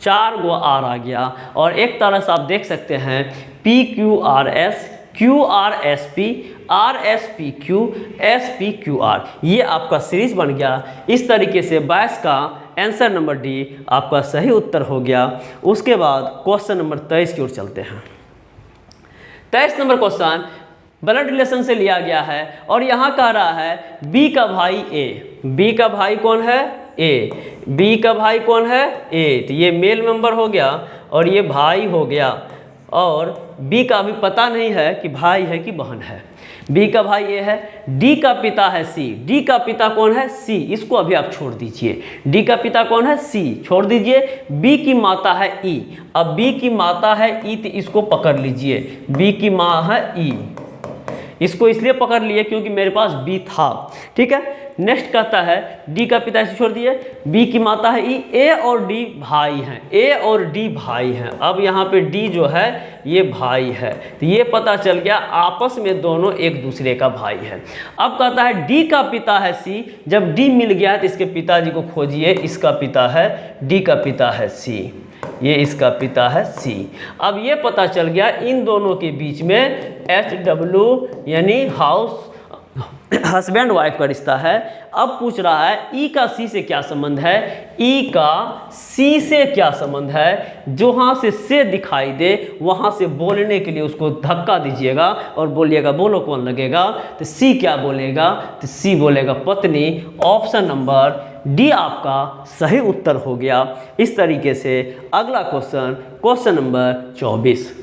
4 गो R आ गया। और एक तरह से आप देख सकते हैं PQRS QRSP RSPQ SPQR, ये आपका सीरीज बन गया। इस तरीके से 22 का आंसर नंबर डी आपका सही उत्तर हो गया। उसके बाद क्वेश्चन नंबर 23 की ओर चलते हैं। 23 नंबर क्वेश्चन ब्लड रिलेशन से लिया गया है, और यहाँ कह रहा है बी का भाई ए। बी का भाई कौन है, ए। बी का भाई कौन है, ए। तो ये मेल मेंबर हो गया और ये भाई हो गया, और बी का अभी पता नहीं है कि भाई है कि बहन है। बी का भाई ए है, डी का पिता है सी। डी का पिता कौन है, सी। इसको अभी आप छोड़ दीजिए। डी का पिता कौन है, सी, छोड़ दीजिए। बी की माता है ई। अब बी की माता है ई, तो इसको पकड़ लीजिए। बी की माँ है ई, इसको इसलिए पकड़ लिए क्योंकि मेरे पास बी था, ठीक है। नेक्स्ट कहता है डी का पिता, इसे छोड़ दिए। बी की माता है ई। ए और डी भाई हैं, ए और डी भाई हैं। अब यहाँ पे डी जो है ये भाई है, तो ये पता चल गया आपस में दोनों एक दूसरे का भाई है। अब कहता है डी का पिता है सी। जब डी मिल गया है तो इसके पिताजी को खोजिए। इसका पिता है, डी का पिता है सी, ये इसका पिता है सी। अब ये पता चल गया इन दोनों के बीच में HW यानी हाउस हस्बैंड वाइफ का रिश्ता है। अब पूछ रहा है ई का सी से क्या संबंध है, ई का सी से क्या संबंध है। जहाँ से दिखाई दे वहाँ से बोलने के लिए उसको धक्का दीजिएगा और बोलिएगा बोलो कौन लगेगा। तो सी क्या बोलेगा, तो सी बोलेगा पत्नी। ऑप्शन नंबर डी आपका सही उत्तर हो गया। इस तरीके से अगला क्वेश्चन नंबर 24।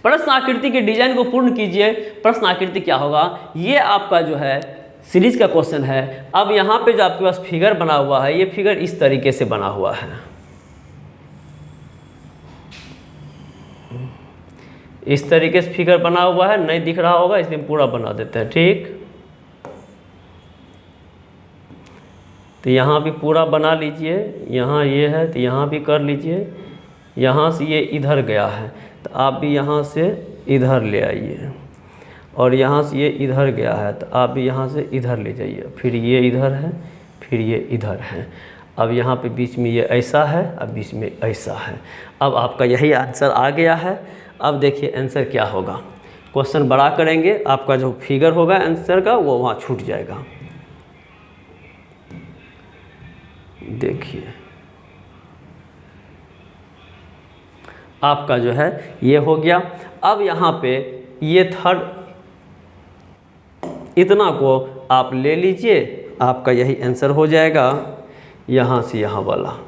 प्रश्न आकृति के डिजाइन को पूर्ण कीजिए। प्रश्न आकृति क्या होगा, ये आपका जो है सीरीज का क्वेश्चन है। अब यहाँ पे जो आपके पास फिगर बना हुआ है, ये फिगर इस तरीके से बना हुआ है। इस तरीके से फिगर बना हुआ है, नहीं दिख रहा होगा इसलिए पूरा बना देते हैं, ठीक। तो यहाँ भी पूरा बना लीजिए। यहाँ ये है तो यहाँ भी कर लीजिए। यहाँ से ये इधर गया है तो आप भी यहाँ से इधर ले आइए, और यहाँ से ये इधर गया है तो आप भी यहाँ से इधर ले जाइए। फिर ये इधर है, फिर ये इधर है। अब यहाँ पे बीच में ये ऐसा है, अब बीच में ऐसा है। अब आपका यही आंसर आ गया है। अब देखिए आंसर क्या होगा। क्वेश्चन बड़ा करेंगे, आपका जो फिगर होगा आंसर का वो वहाँ छूट जाएगा। देखिए आपका जो है ये हो गया। अब यहाँ पे ये थर्ड, इतना को आप ले लीजिए, आपका यही आंसर हो जाएगा। यहाँ से यहाँ वाला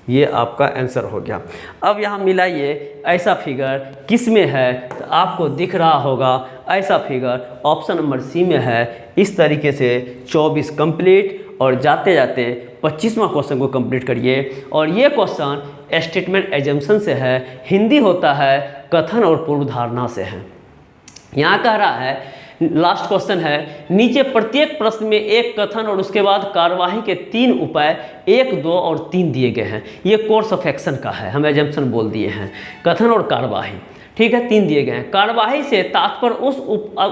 ये आपका आंसर हो गया। अब यहाँ मिलाइए, ऐसा फिगर किस में है, तो आपको दिख रहा होगा ऐसा फिगर ऑप्शन नंबर सी में है। इस तरीके से 24 कंप्लीट, और जाते जाते 25वां क्वेश्चन को कंप्लीट करिए। और ये क्वेश्चन स्टेटमेंट एजम्पशन से है, हिंदी होता है कथन और पूर्वधारणा से है। यहाँ कह रहा है लास्ट क्वेश्चन है, नीचे प्रत्येक प्रश्न में एक कथन और उसके बाद कार्यवाही के 3 उपाय 1, 2 और 3 दिए गए हैं। ये कोर्स ऑफ एक्शन का है, हम एजम्पशन बोल दिए हैं, कथन और कार्यवाही, ठीक है, 3 दिए गए हैं। कार्यवाही से तात्पर्य उस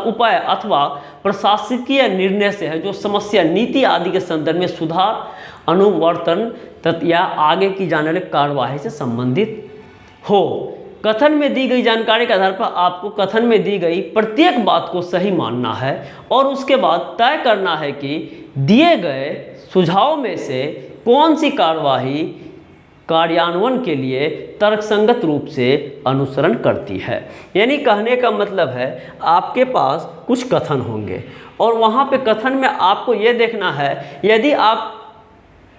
उपाय अथवा प्रशासकीय निर्णय से है जो समस्या, नीति आदि के संदर्भ में सुधार, अनुवर्तन या आगे की जाने वाली कार्यवाही से संबंधित हो। कथन में दी गई जानकारी के आधार पर आपको कथन में दी गई प्रत्येक बात को सही मानना है और उसके बाद तय करना है कि दिए गए सुझाव में से कौन सी कार्यवाही कार्यान्वयन के लिए तर्कसंगत रूप से अनुसरण करती है। यानी कहने का मतलब है आपके पास कुछ कथन होंगे और वहाँ पे कथन में आपको ये देखना है, यदि आप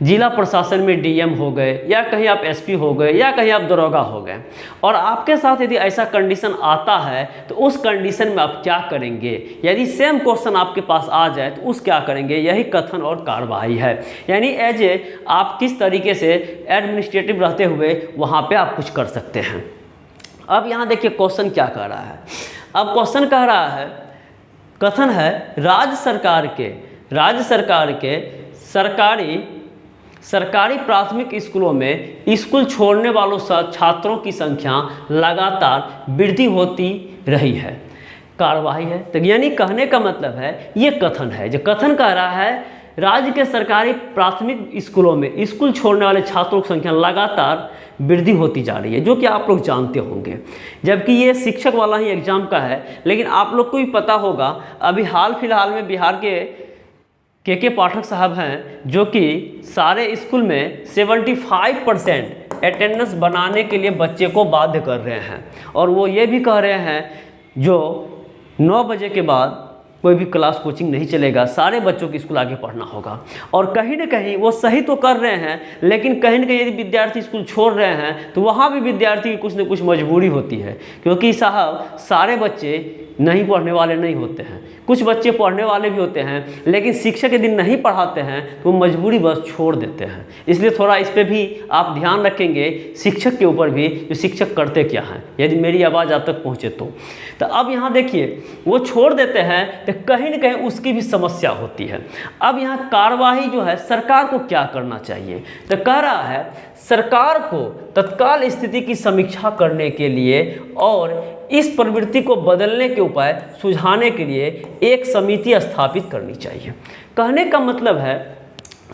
जिला प्रशासन में डीएम हो गए या कहीं आप एसपी हो गए या कहीं आप दरोगा हो गए और आपके साथ यदि ऐसा कंडीशन आता है तो उस कंडीशन में आप क्या करेंगे। यदि सेम क्वेश्चन आपके पास आ जाए तो उस क्या करेंगे, यही कथन और कार्यवाही है। यानी एज ए आप किस तरीके से एडमिनिस्ट्रेटिव रहते हुए वहाँ पे आप कुछ कर सकते हैं। अब यहाँ देखिए क्वेश्चन क्या कह रहा है। अब क्वेश्चन कह रहा है, कथन है राज्य सरकार के सरकारी प्राथमिक स्कूलों में स्कूल छोड़ने वालों छात्रों की संख्या लगातार वृद्धि होती रही है। कार्यवाही है, तो यानी कहने का मतलब है ये कथन है। जो कथन कह रहा है राज्य के सरकारी प्राथमिक स्कूलों में स्कूल छोड़ने वाले छात्रों की संख्या लगातार वृद्धि होती जा रही है, जो कि आप लोग जानते होंगे। जबकि ये शिक्षक वाला ही एग्जाम का है, लेकिन आप लोग को भी पता होगा अभी हाल फिलहाल में बिहार के पाठक साहब हैं जो कि सारे स्कूल में 75% अटेंडेंस बनाने के लिए बच्चे को बाध्य कर रहे हैं और वो ये भी कह रहे हैं जो 9 बजे के बाद कोई भी क्लास कोचिंग नहीं चलेगा, सारे बच्चों की स्कूल आगे पढ़ना होगा। और कहीं ना कहीं वो सही तो कर रहे हैं, लेकिन कहीं ना कहीं यदि विद्यार्थी स्कूल छोड़ रहे हैं तो वहाँ भी विद्यार्थी की कुछ न कुछ मजबूरी होती है, क्योंकि साहब सारे बच्चे नहीं पढ़ने वाले नहीं होते हैं, कुछ बच्चे पढ़ने वाले भी होते हैं, लेकिन शिक्षक यदि नहीं पढ़ाते हैं तो वो मजबूरी बस छोड़ देते हैं। इसलिए थोड़ा इस पर भी आप ध्यान रखेंगे, शिक्षक के ऊपर भी, जो शिक्षक करते क्या हैं, यदि मेरी आवाज़ आप तक पहुँचे तो अब यहाँ देखिए वो छोड़ देते हैं तो कहीं ना कहीं उसकी भी समस्या होती है। अब यहाँ कार्यवाही जो है सरकार को क्या करना चाहिए, तो कह रहा है सरकार को तत्काल स्थिति की समीक्षा करने के लिए और इस प्रवृत्ति को बदलने के उपाय सुझाने के लिए एक समिति स्थापित करनी चाहिए। कहने का मतलब है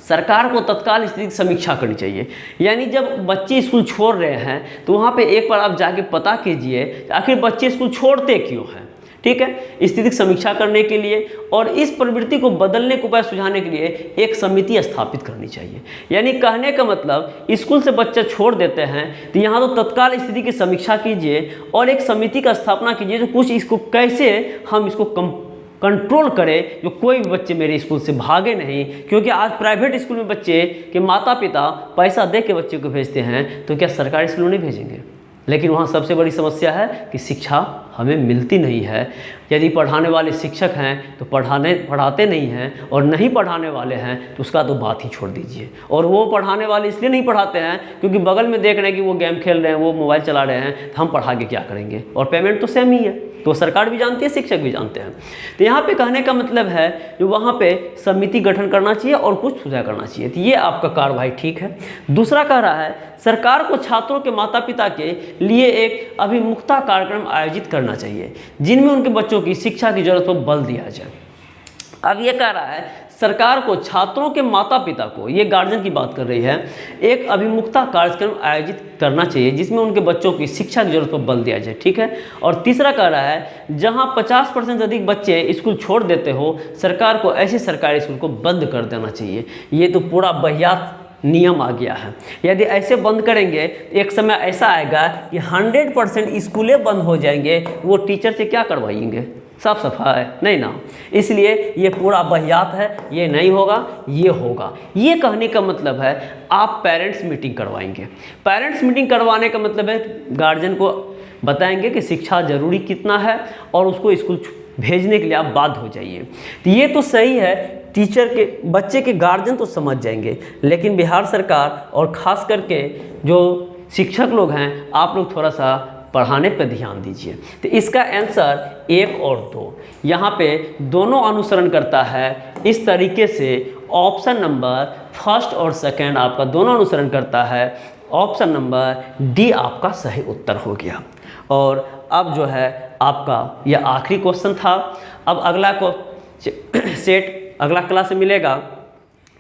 सरकार को तत्काल स्थिति की समीक्षा करनी चाहिए। यानी जब बच्चे स्कूल छोड़ रहे हैं तो वहाँ पे एक बार आप जाके पता कीजिए आखिर बच्चे स्कूल छोड़ते क्यों हैं, ठीक है, स्थिति की समीक्षा करने के लिए और इस प्रवृत्ति को बदलने के उपाय सुझाने के लिए एक समिति स्थापित करनी चाहिए। यानी कहने का मतलब स्कूल से बच्चा छोड़ देते हैं तो यहाँ तो तत्काल स्थिति की समीक्षा कीजिए और एक समिति का स्थापना कीजिए जो कुछ इसको कैसे हम इसको कंट्रोल करें, जो कोई भी बच्चे मेरे स्कूल से भागे नहीं। क्योंकि आज प्राइवेट स्कूल में बच्चे के माता पिता पैसा दे के बच्चे को भेजते हैं, तो क्या सरकारी स्कूल में नहीं भेजेंगे? लेकिन वहाँ सबसे बड़ी समस्या है कि शिक्षा हमें मिलती नहीं है। यदि पढ़ाने वाले शिक्षक हैं तो पढ़ाते नहीं हैं, और नहीं पढ़ाने वाले हैं तो उसका तो बात ही छोड़ दीजिए। और वो पढ़ाने वाले इसलिए नहीं पढ़ाते हैं क्योंकि बगल में देख रहे हैं कि वो गेम खेल रहे हैं, वो मोबाइल चला रहे हैं, तो हम पढ़ा के क्या करेंगे, और पेमेंट तो सेम ही है। तो सरकार भी जानती है, शिक्षक भी जानते हैं। तो यहाँ पे कहने का मतलब है जो वहाँ पे समिति गठन करना चाहिए और कुछ सुझाव करना चाहिए। तो ये आपका कार्रवाई ठीक है। दूसरा कह रहा है सरकार को छात्रों के माता पिता के लिए एक अभिमुखता कार्यक्रम आयोजित करना चाहिए जिनमें उनके बच्चों की शिक्षा की जरूरत पर बल दिया जाए। अब ये कह रहा है सरकार को छात्रों के माता पिता को, ये गार्जियन की बात कर रही है, एक अभिमुखता कार्यक्रम आयोजित करना चाहिए जिसमें उनके बच्चों की शिक्षा की जरूरत पर बल दिया जाए, ठीक है। और तीसरा कह रहा है जहां 50% से अधिक बच्चे स्कूल छोड़ देते हो, सरकार को ऐसे सरकारी स्कूल को बंद कर देना चाहिए। ये तो पूरा वाहियात नियम आ गया है। यदि ऐसे बंद करेंगे एक समय ऐसा आएगा कि 100% स्कूलें बंद हो जाएंगे, वो टीचर से क्या करवाएंगे, साफ सफाई नहीं ना। इसलिए ये पूरा वाहियात है, ये नहीं होगा, ये होगा। ये कहने का मतलब है आप पेरेंट्स मीटिंग करवाएंगे। पेरेंट्स मीटिंग करवाने का मतलब है गार्जियन को बताएंगे कि शिक्षा जरूरी कितना है और उसको स्कूल भेजने के लिए आप बाध्य हो जाइए। तो ये तो सही है, टीचर के बच्चे के गार्जियन तो समझ जाएंगे, लेकिन बिहार सरकार और ख़ास करके जो शिक्षक लोग हैं, आप लोग थोड़ा सा पढ़ाने पर ध्यान दीजिए। तो इसका आंसर 1 और 2 यहाँ पे दोनों अनुसरण करता है। इस तरीके से ऑप्शन नंबर 1 और 2 आपका दोनों अनुसरण करता है। ऑप्शन नंबर डी आपका सही उत्तर हो गया। और अब जो है आपका यह आखिरी क्वेश्चन था। अब अगला को सेट अगला क्लास में मिलेगा।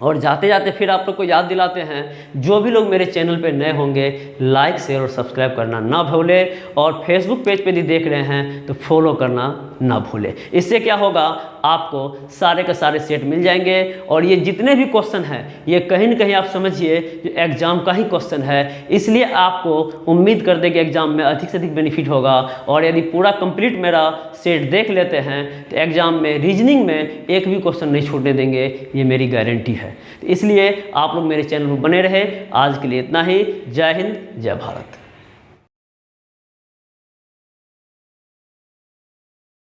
और जाते जाते फिर आप लोग को याद दिलाते हैं, जो भी लोग मेरे चैनल पे नए होंगे लाइक शेयर और सब्सक्राइब करना ना भूलें, और फेसबुक पेज पे भी देख रहे हैं तो फॉलो करना ना भूलें। इससे क्या होगा, आपको सारे के सारे सेट मिल जाएंगे। और ये जितने भी क्वेश्चन हैं ये कहीं न कहीं आप समझिए जो एग्ज़ाम का ही क्वेश्चन है, इसलिए आपको उम्मीद कर दे कि एग्ज़ाम में अधिक से अधिक बेनिफिट होगा। और यदि पूरा कंप्लीट मेरा सेट देख लेते हैं तो एग्ज़ाम में रीजनिंग में एक भी क्वेश्चन नहीं छूटने देंगे, ये मेरी गारंटी है। तो इसलिए आप लोग मेरे चैनल पर बने रहे। आज के लिए इतना ही। जय हिंद, जय भारत।